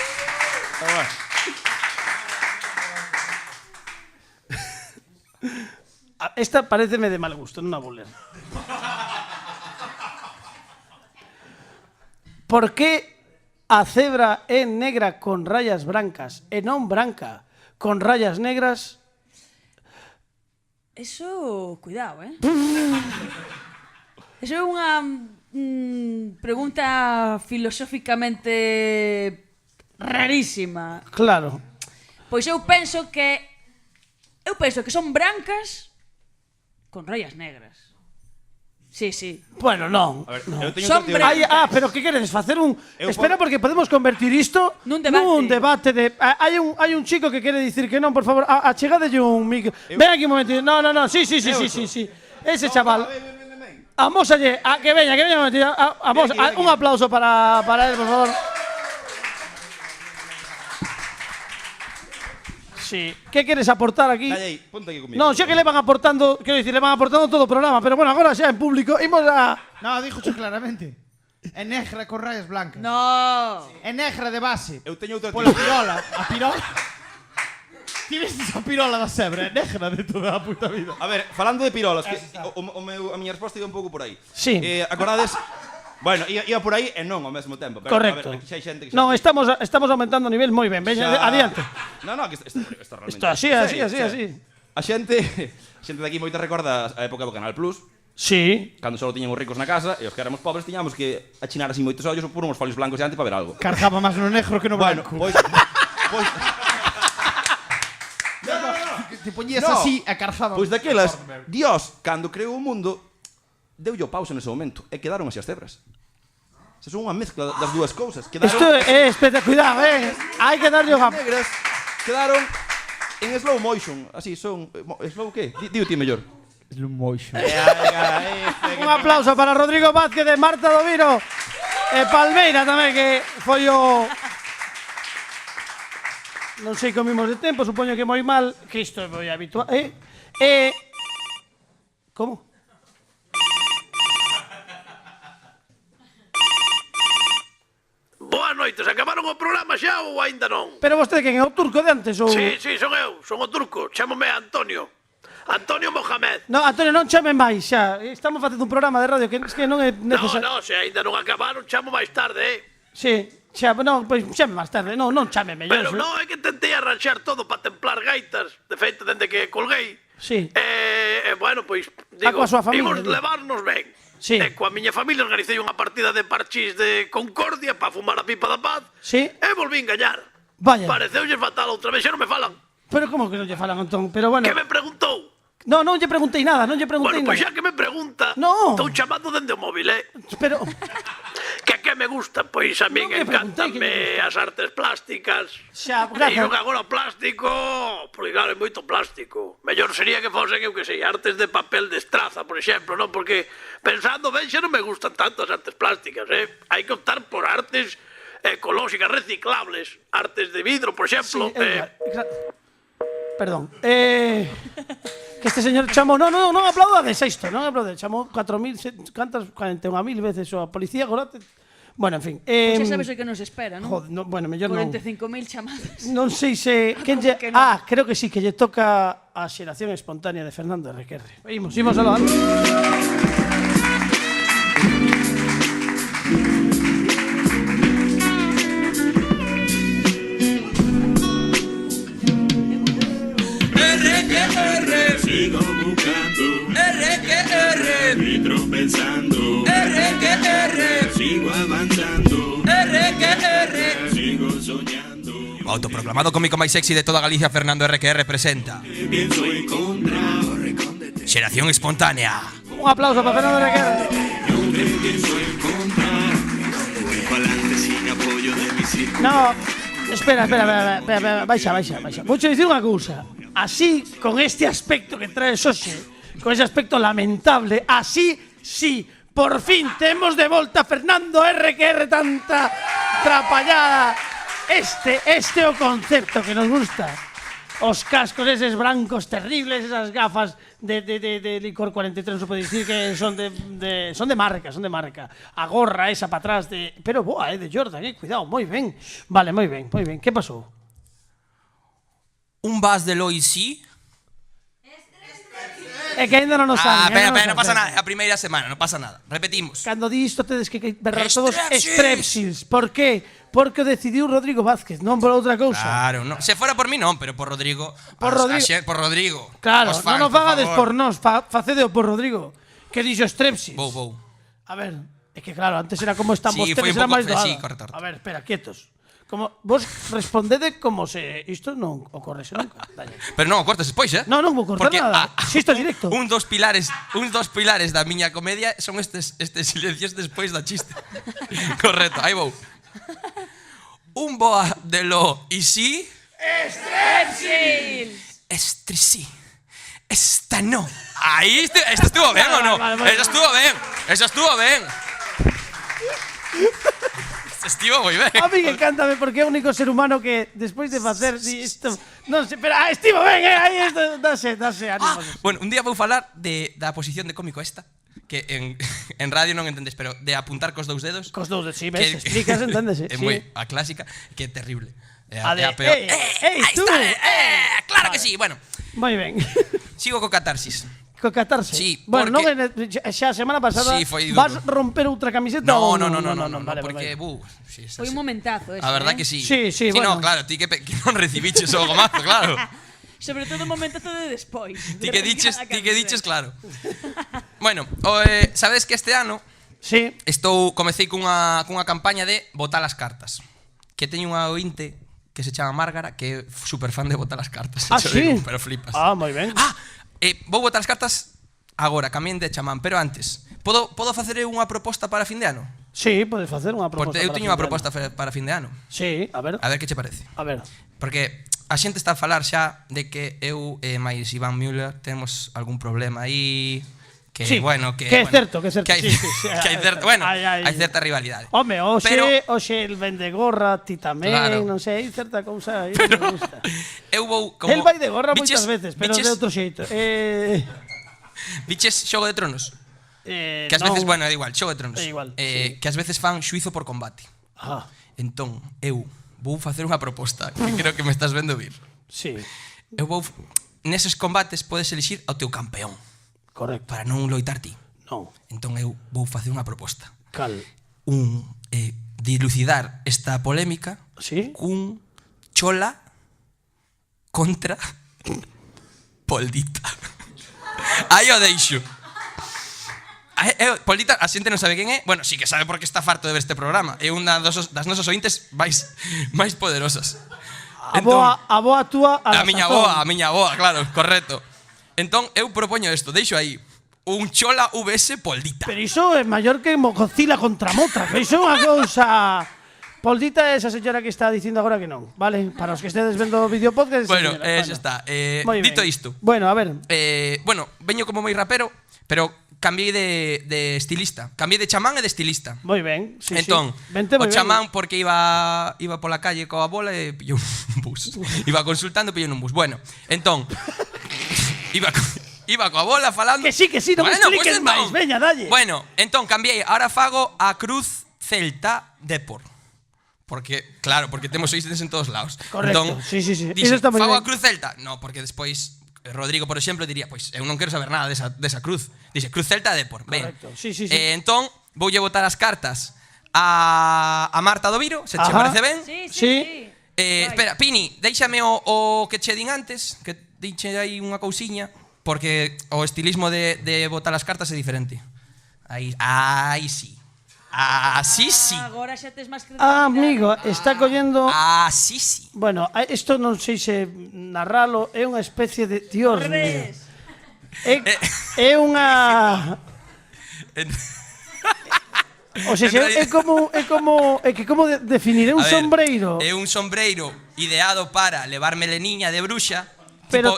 Esta pareceme de mal gusto, non a vou ler. Por que a cebra é negra con rayas brancas e non branca, con rayas negras. Eso, cuidado, Eso é unha pregunta filosóficamente rarísima. Claro. Pois eu penso que son brancas con rayas negras. Sí, sí. Bueno, non. A ver, no. eu teño Son outra teoría. Pero que queredes facer un... Espera, porque podemos convertir isto Nun debate. de... Hai un chico que quere dicir que non, por favor, achegadelle un micro. Ven aquí un momentito. No, sí. Ese chaval. Amósalle, que veña un momentito. Un aplauso para él, por favor. Sí. ¿Qué queres aportar aquí? Aí, ponte aquí comigo. No, xa que le van aportando, quero dicir, le van aportando todo o programa, pero bueno, agora xa en público, imos a... No, díjocho claramente. É negra con rayas blancas. No. É negra de base. Eu teño outra Pola teoría. pirola. A pirola... Ti vestes a pirola da sebra, é negra de toda a puta vida. A ver, falando de pirolas, que a miña resposta iba un pouco por aí. Sí. Acordades? Bueno, iba por aí e non ao mesmo tempo. Pero, Correcto. A ver, xa hai xente que Non, estamos aumentando o nivel moi ben. Veña, adiante. No, que está realmente... Isto así. A xente de aquí moita recorda a época do Canal Plus. Sí. Cando só tiñan os ricos na casa e os que éramos pobres tiñamos que achinar así moitos ollos ou por uns folios blancos diante para ver algo. Cargaba máis no negro que no Bueno, branco. pois... Te poñías así e cargaba. Pois daquelas, Dios, cando creou o mundo, deulle o pausa nese momento e quedaron así as cebras. Se son unha mezcla das dúas cousas. Isto é espectacular, cuidado, hai que darlle o gap. Negras quedaron en slow motion, así son... Slow que? Digo ti mellor. Slow motion. Un aplauso para Rodrigo Vázquez de Marta Doviro e Palmeira tamén, que foi o... Non sei comimos de tempo, supoño que moi mal, que isto é moi habitual. Como? Boas noites, acabaron o programa xa ou aínda non? Pero vostede quen é o turco de antes ou... Sí, son eu, son o turco, chámome Antonio. Antonio Mohamed. No, Antonio, non chame máis xa. Estamos facendo un programa de radio que non é necesario. No, se aínda non acabaron, chamo máis tarde, Sí, xa, non, pois chame máis tarde. Non chame mellor. Pero non, é que tentei arranxar todo para templar gaitas. De feito, dende que colguei. Sí. Bueno, pois, digo, coa súa familia, imos levarnos ben. Sí. E coa miña familia organizei unha partida de parchís de Concordia para fumar a pipa da paz. Sí. E volvín gañar. Vaya. Pareceulles fatal outra vez, xa non me falan. Pero como que non lle falan, Antón? Pero bueno... Que me preguntou? Non lle preguntei nada, Bueno, pois xa que me pregunta, estou chamando dende o móvil, Pero... Que me gusta? Pois a min encantanme as artes plásticas. Xa, E non agora o plástico, porque claro, é moito plástico. Mellor sería que fosen, eu que sei, artes de papel de estraza, por exemplo, non? Porque pensando ben, xa non me gustan tanto as artes plásticas, Hai que optar por artes ecolóxicas, reciclables, artes de vidro, por exemplo. Perdón. Que este señor chamou... Non aplaudades isto, non aplaudades. Chamou 4.000, cantas, 41.000 veces a policía, agora... Bueno, en fin. Pois xa sabes o que nos espera, non? Joder, bueno, mellor non. 45.000 chamadas. Non sei se... creo que sí, que lle toca a xeración espontánea de Fernando Requerre. Imos aló. Sigo buscando R, vitro pensando R, sigo avanzando R, sigo soñando. O autoproclamado cómico máis sexy de toda Galicia, Fernando RQR presenta Pienso encontrar Xeración Espontánea. Un aplauso para Fernando Requerre. Yo te pienso encontrar pa'lante sin apoyo de mi círculo. No, espera, baixa. Vou che dicir unha cousa. Así, con este aspecto que traes hoxe, con ese aspecto lamentable, así, sí, por fin temos de volta Fernando RQR, tanta trapallada. Este é o concepto que nos gusta. Os cascos eses brancos terribles, esas gafas de licor 43, non se pode dicir que son de marca. A gorra esa para atrás de... Pero boa, de Jordan, cuidado, moi ben. Vale, moi ben. Que pasou? Un vas de Loisy. É que ainda non nos saben. Pero non pasa nada, a primeira semana, non pasa nada. Repetimos. Cando di isto tedes que berrar todos Strepsils. Por qué? Porque o decidiu Rodrigo Vázquez, non por outra cousa. Claro, non. Se fora por mí non, pero por Rodrigo. Por Rodrigo. Claro, non o fagades por nós, facedeo por Rodrigo. Que dixo Strepsils. Vou. A ver, é que claro, antes era como están Sí, vostedes, era máis doada. Sí, correcto. A ver, espera, quietos. Como vos respondede como se isto non ocorrese nunca. Dalle. Pero non o cortes despois, Non vou cortar nada. Si isto é directo. Un dos pilares da miña comedia son estes silencios despois da chiste. Correcto, aí vou. Un boa de lo y sí. Strepsils. Sí. Esta no. Aí, esto estuvo ben ou non? Eso estuvo ben. Estivo moi ben. A mí encántame porque é o único ser humano que despois de facer isto, non sei, pero estivo ben, aí isto dase ánimos. Bueno, un día vou falar da posición de cómico esta, que en radio non entendes, pero de apuntar cos dous dedos. Cos dous dedos, si, ves, explicas, enténdese. É moi a clásica, que é terrible. A de, tú. Claro que sí, bueno. Moi ben. Sigo co catarsis. Co catarse? Sí, bueno, non xa a semana pasada vas romper outra camiseta ou non, vale, porque foi un momentazo ese. A verdad que sí. Sí, bueno. No, claro, ti que non recibiches o gomazo, claro. Sobre todo o momentazo de despois. Ti que diches, claro. Bueno, sabes que este ano comecei cunha campaña de botar as cartas. Que teño unha ointe que se chama Márgara, que é super fan de botar as cartas. Sí? Pero flipas. Moi ben. Vou botar as cartas agora, camén de chamán, pero antes, podo facer unha proposta para fin de ano? Sí, podes facer unha proposta. Porque eu teño unha proposta para fin de ano. Sí, a ver. A ver que che parece. A ver. Porque a xente está a falar xa de que eu e máis Iván Müller temos algún problema aí, que bueno, que é certo, que é certo. Hai certa rivalidade. Home, hoxe el vende gorra, ti tamén, non sei, hai certa cousa aí que me gusta. Eu vou como el vai de gorra moitas veces, pero de outro xeito. Viches Xogo de Tronos? Que ás veces, bueno, é igual, Xogo de Tronos. Que ás veces fan xuizo por combate. Entón, eu vou facer unha proposta que creo que me estás vendo vir. Sí. Eu vou neses combates podes elixir ao teu campeón. Correcto. Para non loitar ti. Non. Entón eu vou facer unha proposta. Cal? Dilucidar esta polémica cun chola contra Poldita. Aí o deixo. Poldita, a xente non sabe quen é. Bueno, sí que sabe porque está farto de ver este programa. É unha das nosas ointes máis poderosas. A boa túa a miña boa, claro, correcto. Entón, eu propoño isto, deixo aí un chola vs Poldita. Pero iso é maior que Godzilla contra Mothra, que iso é unha cousa... Poldita é esa señora que está dicindo agora que non, vale? Para os que estedes vendo o vídeo podcast... Bueno, xa está. Dito isto. Bueno, a ver. Bueno, veño como moi rapero, pero cambiei de estilista. Cambiei de chamán e de estilista. Moi ben, sí, entón, o chamán porque iba pola calle coa bola e pillou un bus. Iba consultando e pillou un bus. Bueno, entón... Iba coa bola falando. Que sí, non me expliques máis, veña, dalle. Bueno, entón cambiei, ahora fago a Cruz Celta Depor. Porque, claro, porque temos oístes en todos lados. Correcto, entón, sí. Dixe, fago a Cruz Celta? No, porque despois Rodrigo, por exemplo, diría, pois eu non quero saber nada desa cruz. Dixe, Cruz Celta Depor. Correcto, sí. Entón, voulle botar as cartas a Marta do Viro, se che parece ben? Sí. Espera, Pini, déixame o que che din antes, que dixe aí unha cousiña, porque o estilismo de botar as cartas é diferente. Aí sí. Así sí. Agora xa tes máis credibilidade. Amigo, está collendo... Así sí. Bueno, isto non sei se narralo, é unha especie de... Dios mío. É unha... O sea, é como definir un sombreiro. É un sombreiro ideado para levar meleniña de bruxa,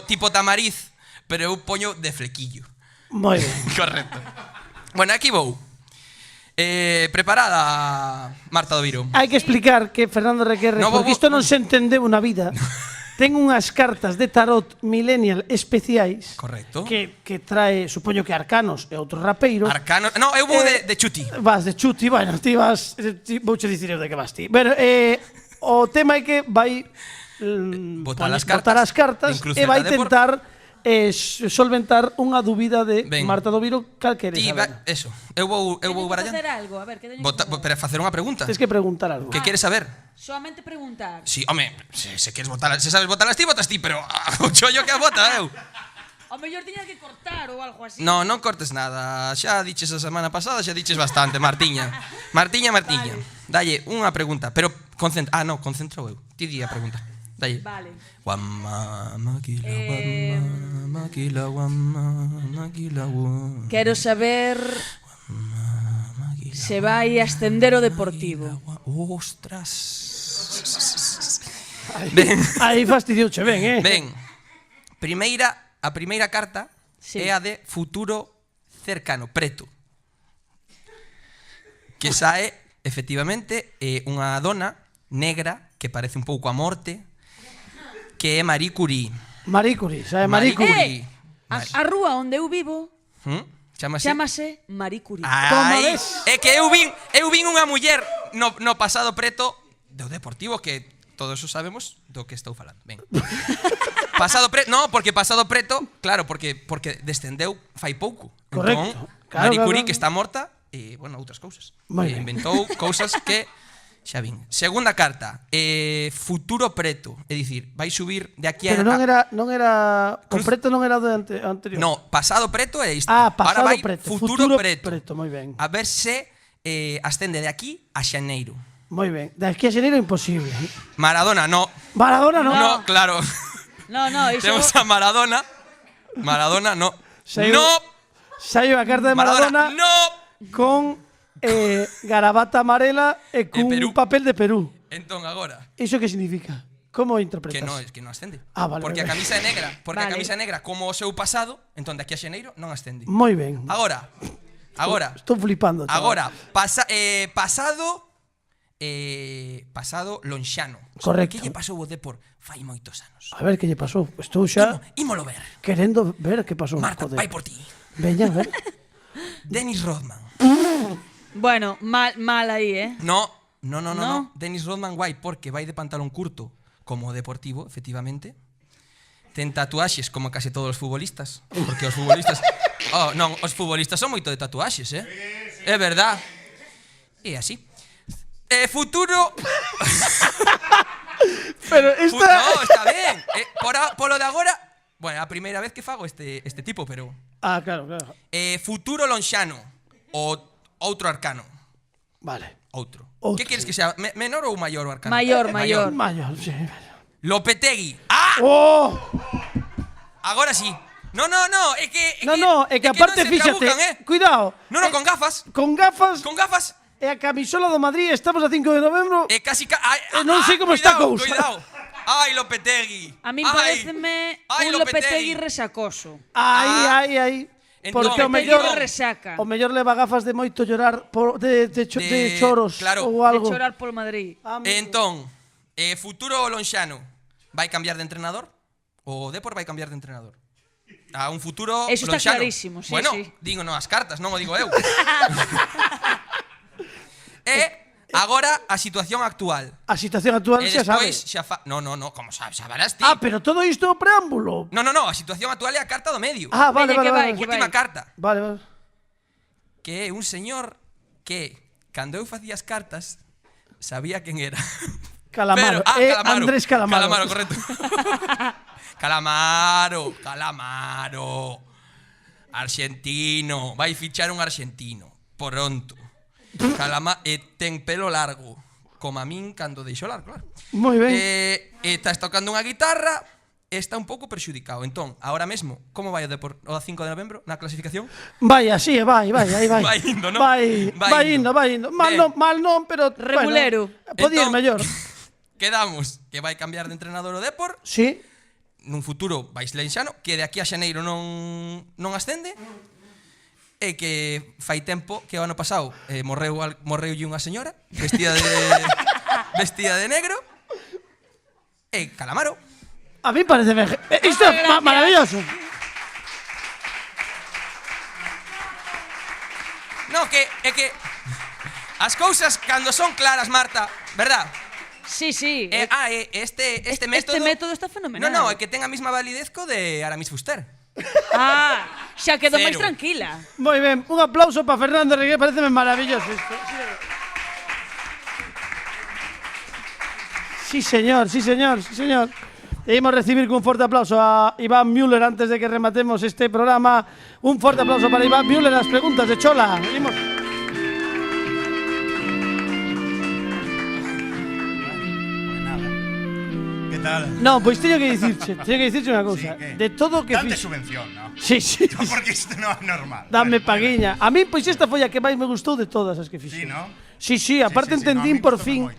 tipo tamariz, pero eu poño de flequillo. Moi ben. Correcto. Bueno, aquí vou. Preparada, Marta do Viro? Hai que explicar que Fernando Requerre, porque isto non se entendeu na vida. Ten unhas cartas de tarot millennial especiais. Correcto. Que trae, supoño que Arcanos e outros rapeiros. Arcanos? No, eu vou de Chuti. Vas de Chuti, bueno, ti vas... Vouche dicir eu de que vas ti. Bueno, o tema é que vai... botar as cartas e vai tentar solventar unha dúbida de Ben. Marta do Viro, cal queres Ti, saber? eso. Eu vou barallando. Facer algo, a ver, que teño que Pero facer unha pregunta. Tens que preguntar algo. Que queres saber? Solamente preguntar. Sí, home, se queres votar, se sabes votalas ti, votas ti, pero o chollo que a vota eu. O mellor tiña que cortar ou algo así. No, non cortes nada. Xa diches a semana pasada, xa diches bastante, Martiña. Martiña. Dalle unha pregunta, pero concentra. Ah, no, concentro eu. Ti di a pregunta. Dalle. Vale. Guamma, maquila, Quero saber se vai ascender o Deportivo. Ostras. Ben. Aí fastidiouche ben, Ben. A primeira carta é a de futuro cercano, preto. Que sae, efectivamente, unha dona negra que parece un pouco a morte, que é Marie Curie. Marie Curie, sabe Marie Curie. A rúa onde eu vivo Chámase Marie Curie. Ai, é que eu vin unha muller no pasado preto do Deportivo, que todos os sabemos do que estou falando. Ben. Pasado preto, no, porque pasado preto, claro, porque descendeu fai pouco. Correcto. Entón, Claro, Marie Curie, claro. que está morta, e, bueno, outras cousas. Moi ben. Inventou cousas que xa vin. Segunda carta, futuro preto, é dicir, vai subir de aquí a... Pero non era o preto non era do anterior. No, pasado preto é isto. Pasado Ahora vai preto, futuro preto. moi ben. A ver se ascende de aquí a xaneiro. Moi ben. De aquí a xaneiro imposible. Maradona, no. Maradona non. No, claro. No, iso... Temos a Maradona. Maradona, no. No. Saiu a carta de Maradona no. Con garabata amarela e cun papel de Perú. Entón, agora. Iso que significa? Como interpretas? Que non ascende. Ah, vale. Porque a vale. camisa é negra. Porque Vale. a camisa é negra como o seu pasado, entón de aquí a xaneiro non ascende. Moi ben. Agora. Estou flipando. chaval. Agora, pasado lonxano. Correcto. Que lle pasou o Depor fai moitos anos? A ver que lle pasou. Estou xa Ímolo ver. querendo ver que pasou. Marta, Joder. vai por ti. Veña, a ver. Dennis Rodman. Bueno, mal aí, No. Dennis Rodman guai porque vai de pantalón curto como o Deportivo, efectivamente. Ten tatuaxes como case todos os futbolistas, porque os futbolistas os futbolistas son moito de tatuaxes, É verdad. É así. Futuro. Pero esta No, está ben. Polo de agora, bueno, a primeira vez que fago este tipo, pero claro. futuro lonxano ou outro arcano. Vale. Outro. Que queres que sea? Menor ou maior o arcano? Maior. Sí. Lopetegui. ¡Oh! Agora sí. No, é que É que aparte, non se fíxate, trabucan, cuidado. No, con gafas. Con gafas. Con gafas. E a camisola do Madrid, estamos a 5 de novembro. Casi non sei como está a cousa. Cuidado. Ai, Lopetegui. A min pareceme un Lopetegui resacoso. Ai. Porque o mellor resaca. O mellor leva gafas de moito llorar de choros claro, ou algo. De chorar polo Madrid. Entón, futuro lonxano vai cambiar de entrenador? O Depor vai cambiar de entrenador? A un futuro Eso está lonxano. clarísimo, sí, bueno, sí. digo no as cartas, non o digo eu. Agora a situación actual. A situación actual xa sabes. No, como sabes, saberás ti. Pero todo isto é o preámbulo. No, a situación actual é a carta do medio. Vale. Última carta. Vale. Que é un señor que, cando eu facía as cartas, sabía quen era. Calamaro. Calamaro. Andrés Calamaro. Calamaro, correcto. Calamaro. Argentino. Vai fichar un argentino. Pronto. Ten pelo largo. Como a min cando deixo largo, claro. Moi ben. Estás tocando unha guitarra. Está un pouco perxudicado. Entón, ahora mesmo, como vai o Depor o 5 de novembro na clasificación? Vai así, vai. Vai indo, non? Vai indo. Mal non, pero regulero. Bueno, podía ir mellor. Quedamos que vai cambiar de entrenador o Depor. Sí. Nun futuro vais lenxano, que de aquí a xaneiro non ascende. E que fai tempo que o ano pasado morreulle unha señora vestida de negro. E Calamaro. A mí parece isto é maravilloso. No, que as cousas cando son claras, Marta, verdad? Sí, sí. Este método... Este método está fenomenal. No, é que ten a mesma validez co de Aramis Fuster. Xa quedo máis Cero. tranquila. Moi ben, un aplauso para Fernando Regué, pareceme maravilloso isto. Sí, señor, sí, señor, sí, señor. Debemos recibir con un forte aplauso a Iván Müller antes de que rematemos este programa. Un forte aplauso para Iván Müller, las preguntas de Chola. Seguimos. ¿Qué tal? No, pois teño que dicirche unha cousa. Sí, de todo o que Dante fixe. subvención, ¿no? Sí, sí. No, porque isto non é normal. Dame paguiña. A mí, pois esta foi a que máis me gustou de todas as que fixe. Sí, ¿no? Sí, aparte sí, entendín no, a mí por fin.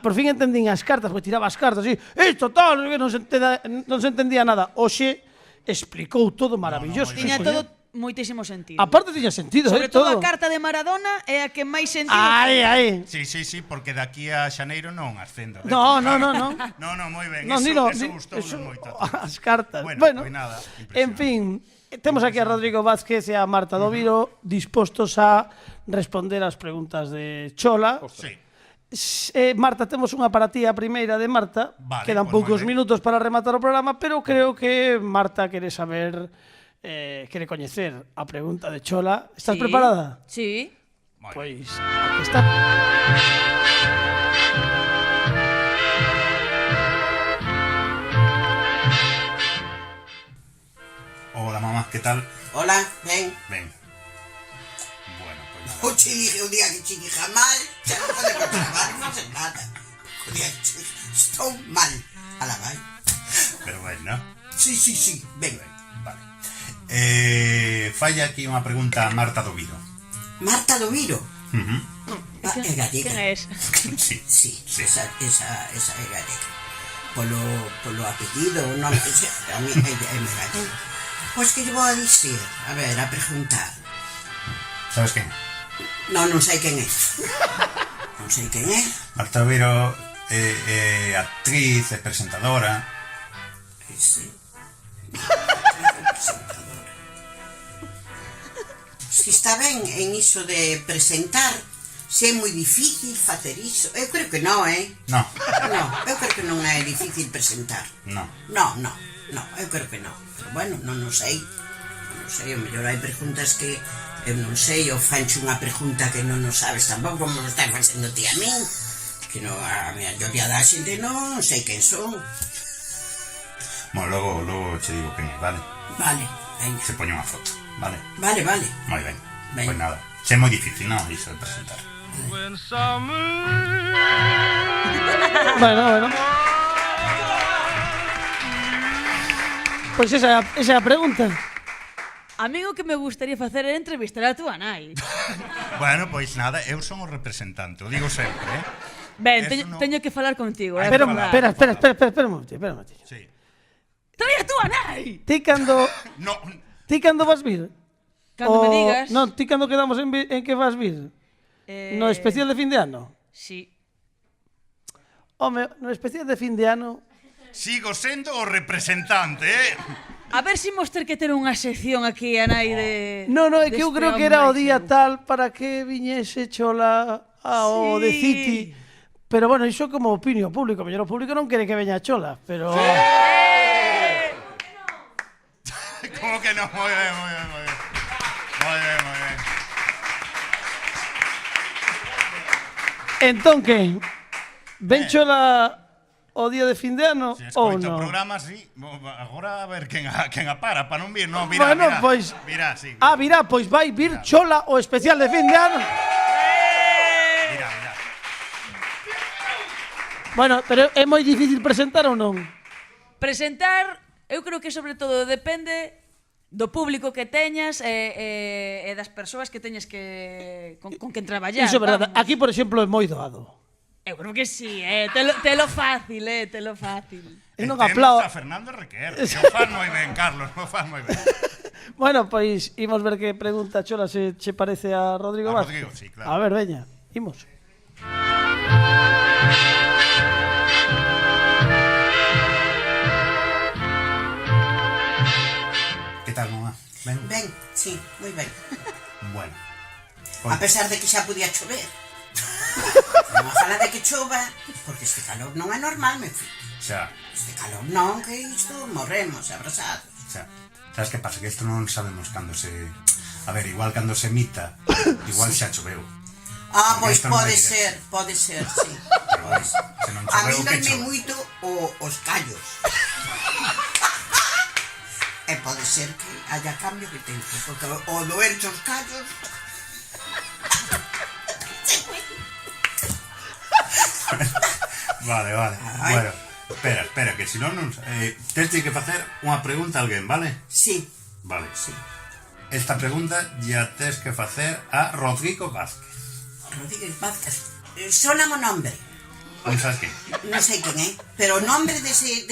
Por fin entendín as cartas, pois tiraba as cartas así. Isto tal, non se entendía nada. Oxe explicou todo maravilloso. Tiña todo moitísimo sentido. Aparte tiña sentido, Sobre todo todo. a carta de Maradona é a que máis sentido. Ai. Sí, porque de aquí a xaneiro non ascendo. No. No, moi ben. Eso gustounos moito. As cartas. Bueno, nada. En fin, temos aquí a Rodrigo Vázquez e a Marta Doviro dispostos a responder as preguntas de Chola. Sí. Marta, temos unha para ti, a primeira de Marta. Vale, Quedan poucos minutos para rematar o programa, pero creo que Marta quere saber, quere coñecer a pregunta de Chola. Estás preparada? Sí. Pois, aquí está. Hola, mamá, ¿qué tal? Hola, ven. Bueno, pues nada. Un día que chillija mal, xa non podemos trabajar, non hacer nada. Un día que chillija, estou mal. Ala, vai. Pero bueno, ¿no? Sí, ven. Vale. Falla aquí unha pregunta a Marta Doviro. Marta Doviro? É gallega. Quen é esa? Sí. Esa é gallega. Polo apellido, non sei, a mí é gallega. Pois que lle vou a dicir? A ver, a preguntar. Sabes quen? Non sei quen é. Non sei quen é. Marta Doviro é actriz, é presentadora. Sí. Si está ben en iso de presentar, se é moi difícil facer iso. Eu creo que non, No, eu creo que non é difícil presentar. no. No, eu creo que non. Pero bueno, non sei. Non sei, o mellor hai preguntas que eu non sei, ou fanche unha pregunta que non sabes tampouco, como estás facendo ti a min. Que non, a maioría da xente non sei quen son. Bueno, logo che digo quen é, vale? Vale, venga. Se poño unha foto, vale? Vale. Moi ben. Pois nada. Se é moi difícil, non? Iso de presentar. Bueno. Pois esa é a pregunta. A mí o que me gustaría facer é entrevistar a túa nai. Bueno, pois nada, eu son o representante, o digo sempre, Ben, teño que falar contigo. Espera un momentito. Sí. Trae a túa nai! Ti cando... No. Ti cando vas vir? Cando me digas. Non, ti cando quedamos en que vas vir? No especial de fin de ano? Sí. Home, no especial de fin de ano... Sigo sendo o representante, A ver se imos ter que ter unha sección aquí a nai de... No, é que eu creo que era o día tal para que viñese Chola ao de City. Pero bueno, iso como opinión público. Mellor o público non quere que veña Chola, pero... Como que non? Moi ben. Entón que? Ven Chola o día de fin de ano ou non? O programa, sí. Agora a ver quen a para non vir, non, Bueno, pois... Virá, sí. Virá, pois vai vir Chola o especial de fin de ano. Virá. Bueno, pero é moi difícil presentar ou non? Presentar, eu creo que sobre todo depende do público que teñas e das persoas que teñas que con quen traballar. Iso é verdade. Aquí, por exemplo, é moi doado. Eu creo que sí, telo fácil, telo fácil. E non aplaudo. A Fernando Requer, que o faz moi ben, Carlos, o faz moi ben. Bueno, pois imos ver que pregunta Chola se che parece a Rodrigo Vázquez. Rodrigo, sí, claro. A ver, veña, imos. Que tal, mamá? Ben, sí, moi ben. Bueno. A pesar de que xa podía chover. Ojalá de que chova, porque este calor non é normal, me fui. Xa. Este calor non, que isto morremos abrasados. Xa. Sabes que pasa? Que isto non sabemos cando se... A ver, igual cando se emita, igual xa choveu. Pois pode ser, sí. A mí dame moito os callos. E pode ser que haya cambio de tempo, porque o doerche os callos... Vale. Bueno, espera, que senón non... Tens que facer unha pregunta a alguén, vale? Sí. Vale, sí. Esta pregunta ya tens que facer a Rodrigo Vázquez. Rodríguez Vázquez. Sóname o nombre. Non sabes quen? Non sei quen é, pero o nombre dese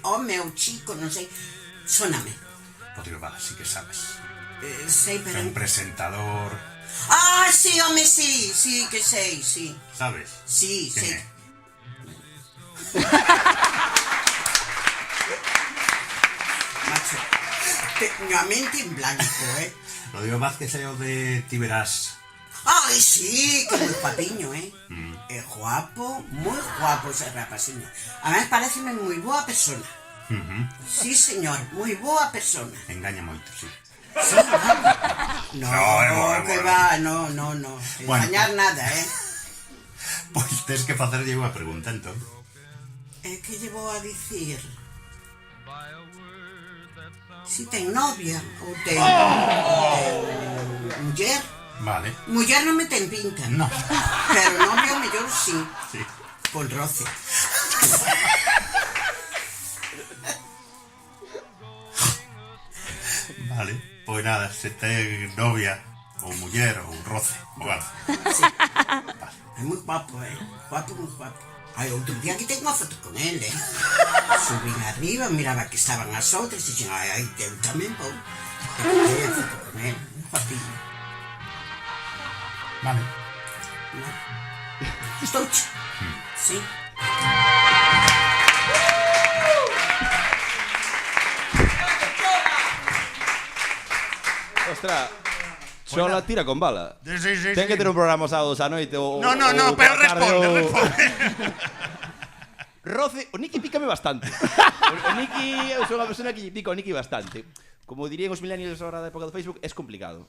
home ou chico, non sei, sóname. Rodrigo Vázquez, sí que sabes. Sei, pero... É un presentador... Sí, home, sí, que sei, sí. Sabes? Sí, sei. Macho, teño a mente en blanco, Rodrigo Vázquez é o de Ti verás. Ai, sí, que moi guapiño, É guapo, moi guapo ese rapaciño. A mí pareceme moi boa persona. Sí, señor, moi boa persona. Engaña moito, sí. Sí, no, que va, no. Engañar nada, Pois tens que facerlle unha pregunta, entón. Que lle vou a dicir? Si ten novia ou ten muller. Vale. Muller non me ten pinta. No. Pero novia mellor sí. Sí. Con roce. Vale. Pois nada, se ten novia ou muller ou roce, igual. Sí. É moi guapo, Guapo, moi guapo. Ai, outro día que tengo unha foto con él, Subín arriba, miraba que estaban as outras e dixen, ai, eu tamén vou. E tenía foto con él, un guapinho. Vale. Estouche. Sí. Ostras, Xola tira con bala. Sí. Ten que ter un programa os sábados á noite ou... No, pero responde. Roce, o Niki pícame bastante. O Niki, eu sou unha persona que lle pica o Niki bastante. Como dirían os millennials ahora da época do Facebook, es complicado.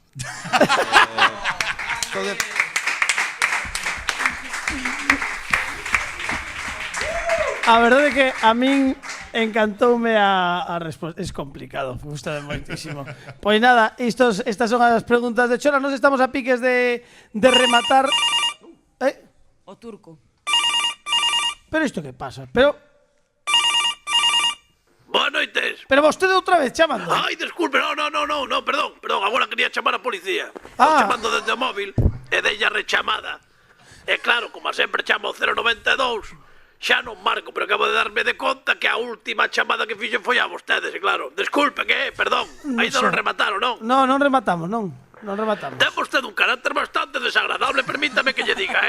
A verdade é que a min encantoume a resposta. Es complicado, gustame moitísimo. Pois nada, estas son as preguntas de Chora. Nos estamos a piques de rematar. O turco. Pero isto que pasa? Pero Boas noites. Pero vostede outra vez chamando. Ai, desculpe, no, perdón, agora quería chamar a policía. Estou chamando desde o móvil e dei a rechamada. E claro, como sempre chamo o 092, xa non marco, pero acabo de darme de conta que a última chamada que fixen foi a vostedes, e claro, disculpen, perdón, ainda non remataron, non? Non rematamos, non rematamos. Ten vostede un carácter bastante desagradable, permítame que lle diga,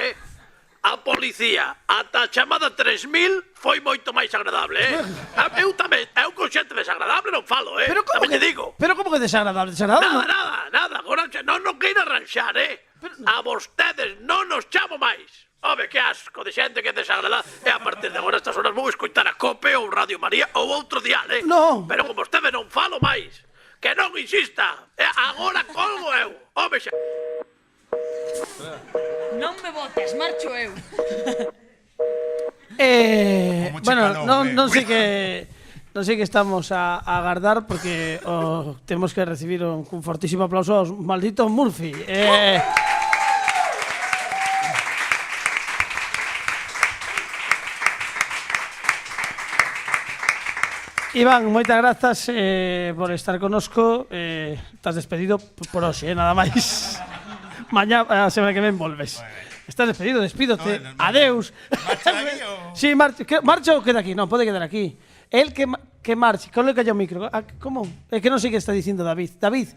A policía, ata a chamada 3000, foi moito máis agradable, Eu tamén, eu con xente desagradable non falo, tamén lle digo. Pero como que desagradable? Nada, agora non queira arranxar, A vostedes non nos chamo máis. Home, que asco de xente que é desagradable. E a partir de agora estas horas vou escoitar a COPE ou Radio María ou outro dial, Non. Pero con vostedes non falo máis. Que non insista. Agora colgo eu. Home, xa. Non me botes, marcho eu. Bueno, non sei que estamos a agardar porque temos que recibir un fortísimo aplauso aos malditos Murphy. Iván, moitas grazas por estar conosco. Estás despedido por hoxe, nada máis. Mañá, a semana que ven, volves. Estás despedido, despídote. Adeus. Marcha aquí ou...? Sí, marcha ou queda aquí? Non, pode quedar aquí. El que marche, que le calla o micro. Como? É que non sei que está dicindo David. David,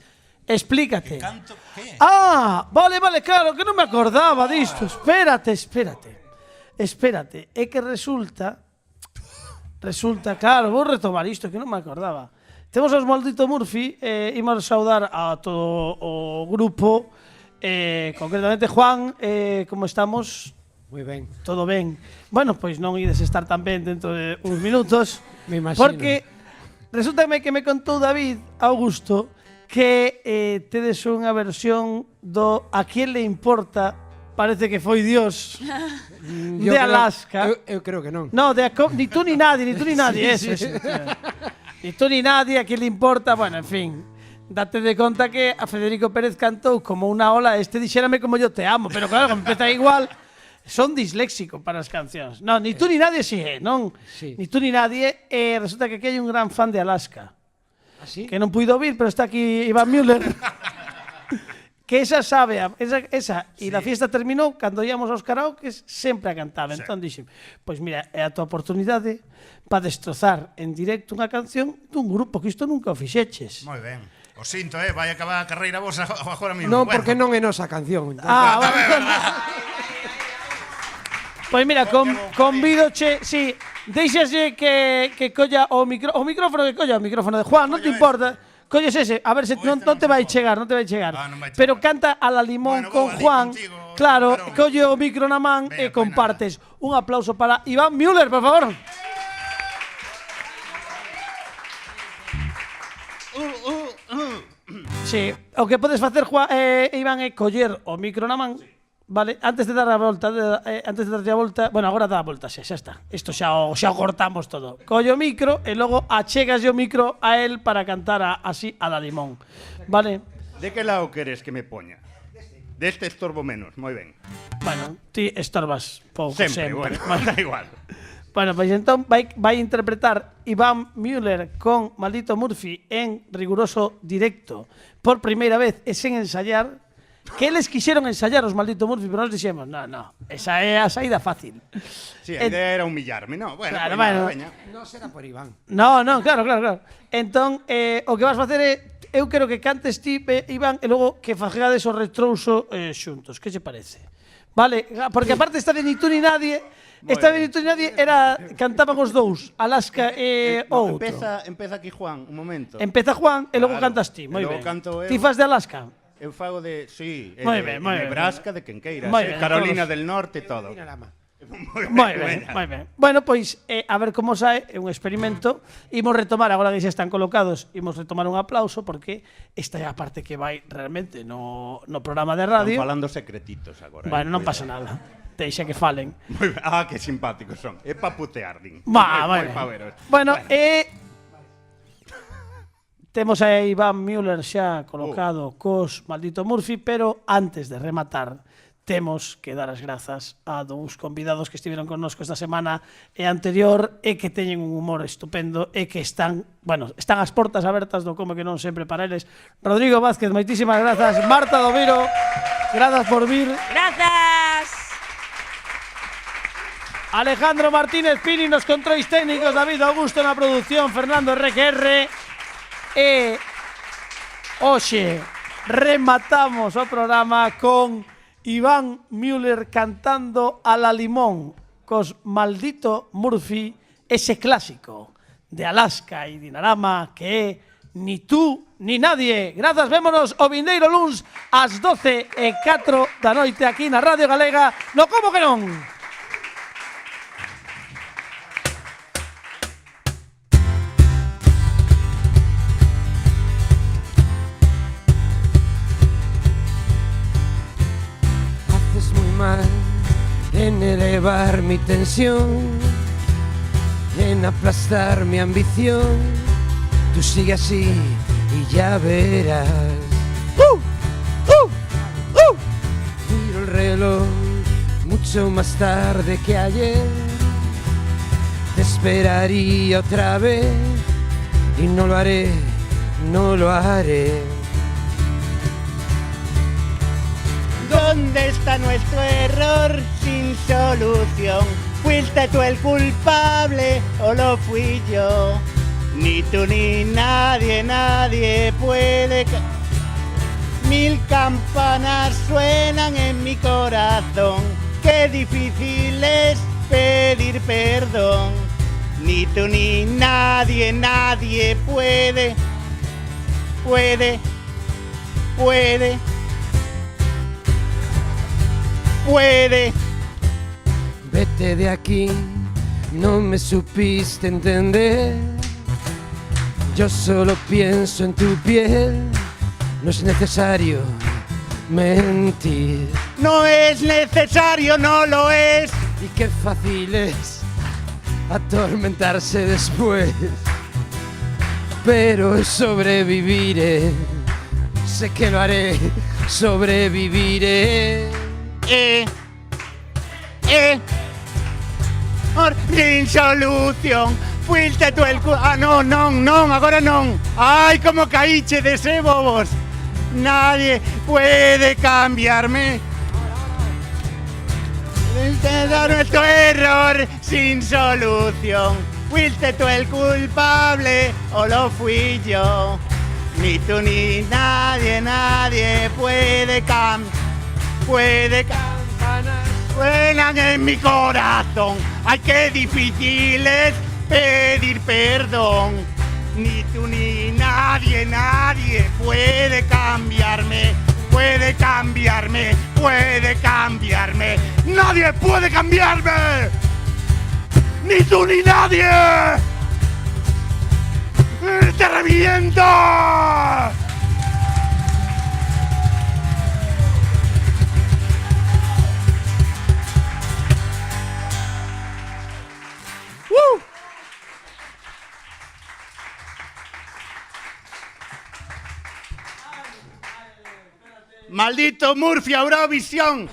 explícate. Que canto, que? Vale, claro, que non me acordaba disto. Espérate. É que resulta, claro, vou retomar isto, que non me acordaba. Temos os maldito Murphy, imos saudar a todo o grupo Concretamente, Juan, como estamos? Moi ben. Todo ben. Bueno, pois non ides estar tan ben dentro de uns minutos. Me imagino. Porque resulta que me contou David Augusto que tedes unha versión do A quién le importa, parece que foi Dios, de Alaska. Eu creo que non. No, ni tú ni nadie, ni tú ni nadie. Sí, eso. sí. Ni tú ni nadie, a quién le importa. Bueno, en fin. Date de conta que a Federico Pérez cantou como unha ola, dixérame como yo te amo, pero claro, como empeza igual, son disléxico para as cancións. No, ni tú ni nadie si non. Sí. Ni tú ni nadie, resulta que aquí hai un gran fan de Alaska. ¿Así? Que non puido oír, pero está aquí Iván Müller. Que esa sabe, esa e la fiesta terminou cando íamos aos karaokes, sempre a cantaba. Entón dixen, pois mira, é a tua oportunidade para destrozar en directo unha canción dun grupo que isto nunca o fixeches. Moi ben. O sinto, vai acabar a carreira vos agora mismo. Non, porque non é nosa canción. Pois mira, convídoche, sí, deixaslle que colla o micrófono de Juan, non te importa. Colles ese, a ver se non te vai chegar, non te vai chegar. Pero canta a la limón con Juan. Claro, colle o micro na man e compartes. Un aplauso para Iván Müller, por favor. Sí, o que podes facer, Iván, é coller o micro na man. Vale, antes de dar a volta, bueno, agora dá a volta, xa está. Isto xa o cortamos todo. Colle o micro e logo achegas o micro a él para cantar así a la limón. Vale? De que lado queres que me poña? Deste estorbo menos, moi ben. Bueno, ti estorbas pouco sempre. Bueno, da igual. Bueno, pois entón vai interpretar Iván Müller con Maldito Murphy en riguroso directo por primeira vez e sen ensayar. Que eles quixeron ensayar os Maldito Murphy, pero nos dixemos, no, esa é a saída fácil. Sí, a idea era humillarme, no? Bueno, claro, veña. Non será por Iván. No, claro. Entón, o que vas facer é, eu quero que cantes ti, Iván, e logo que fagades o retrouso xuntos. Que che parece? Vale, porque aparte esta de Ni tú ni nadie, cantaban os dous, Alaska e outro. Empeza aquí Juan, un momento. Empeza Juan e logo cantas ti, moi ben. Ti fas de Alaska? Eu fago de, sí, de Nebraska, de quen queiras, Carolina del Norte, todo. Moi ben. Bueno, pois, a ver como sae, é un experimento. Imos retomar, agora que xa están colocados, imos retomar un aplauso, porque esta é a parte que vai realmente no programa de radio. Están falando secretitos agora. Bueno, non pasa nada. Deixa que falen. Que simpáticos son. É pa putear, din. Bueno, temos a Iván Müller xa colocado cos Maldito Murphy, pero antes de rematar, temos que dar as grazas a dous convidados que estiveron connosco esta semana e anterior e que teñen un humor estupendo e que están as portas abertas do Como que non sempre para eles. Rodrigo Vázquez, moitísimas grazas. Marta Doviro, grazas por vir. Grazas. Alejandro Martínez Pini nos controis técnicos, David Augusto na produción, Fernando RQR. E hoxe rematamos o programa con Iván Müller cantando a la limón cos Maldito Murphy, ese clásico de Alaska e Dinarama que é Ni tú ni nadie. Grazas, vémonos o vindeiro luns ás 12:04 da noite aquí na Radio Galega no Como que non. En elevar mi tensión, en aplastar mi ambición. Tú sigue así y ya verás. Miro el reloj mucho más tarde que ayer. Te esperaría otra vez y no lo haré, no lo haré. ¿Dónde está nuestro error sin solución? ¿Fuiste tú el culpable o lo fui yo? Ni tú ni nadie, nadie puede... Mil campanas suenan en mi corazón. Qué difícil es pedir perdón. Ni tú ni nadie, nadie puede... puede. Vete de aquí, no me supiste entender. Yo solo pienso en tu piel, no es necesario mentir. No es necesario, no lo es. Y qué fácil es atormentarse después. Pero sobreviviré, sé que lo haré, sobreviviré. Sin solución, fuiste tú el non, agora non. Ai, como caíche de ese bobos. Nadie puede cambiarme. Intentar nuestro error sin solución. Fuiste tú el culpable o lo fui yo. Ni tú ni nadie, nadie puede cambiar. Suenan en mi corazón. Ay, qué difícil es pedir perdón. Ni tú ni nadie, nadie puede cambiarme. Puede cambiarme, puede cambiarme. ¡Nadie puede cambiarme! ¡Ni tú ni nadie! ¡Te reviento! Maldito Murphy, Eurovisión.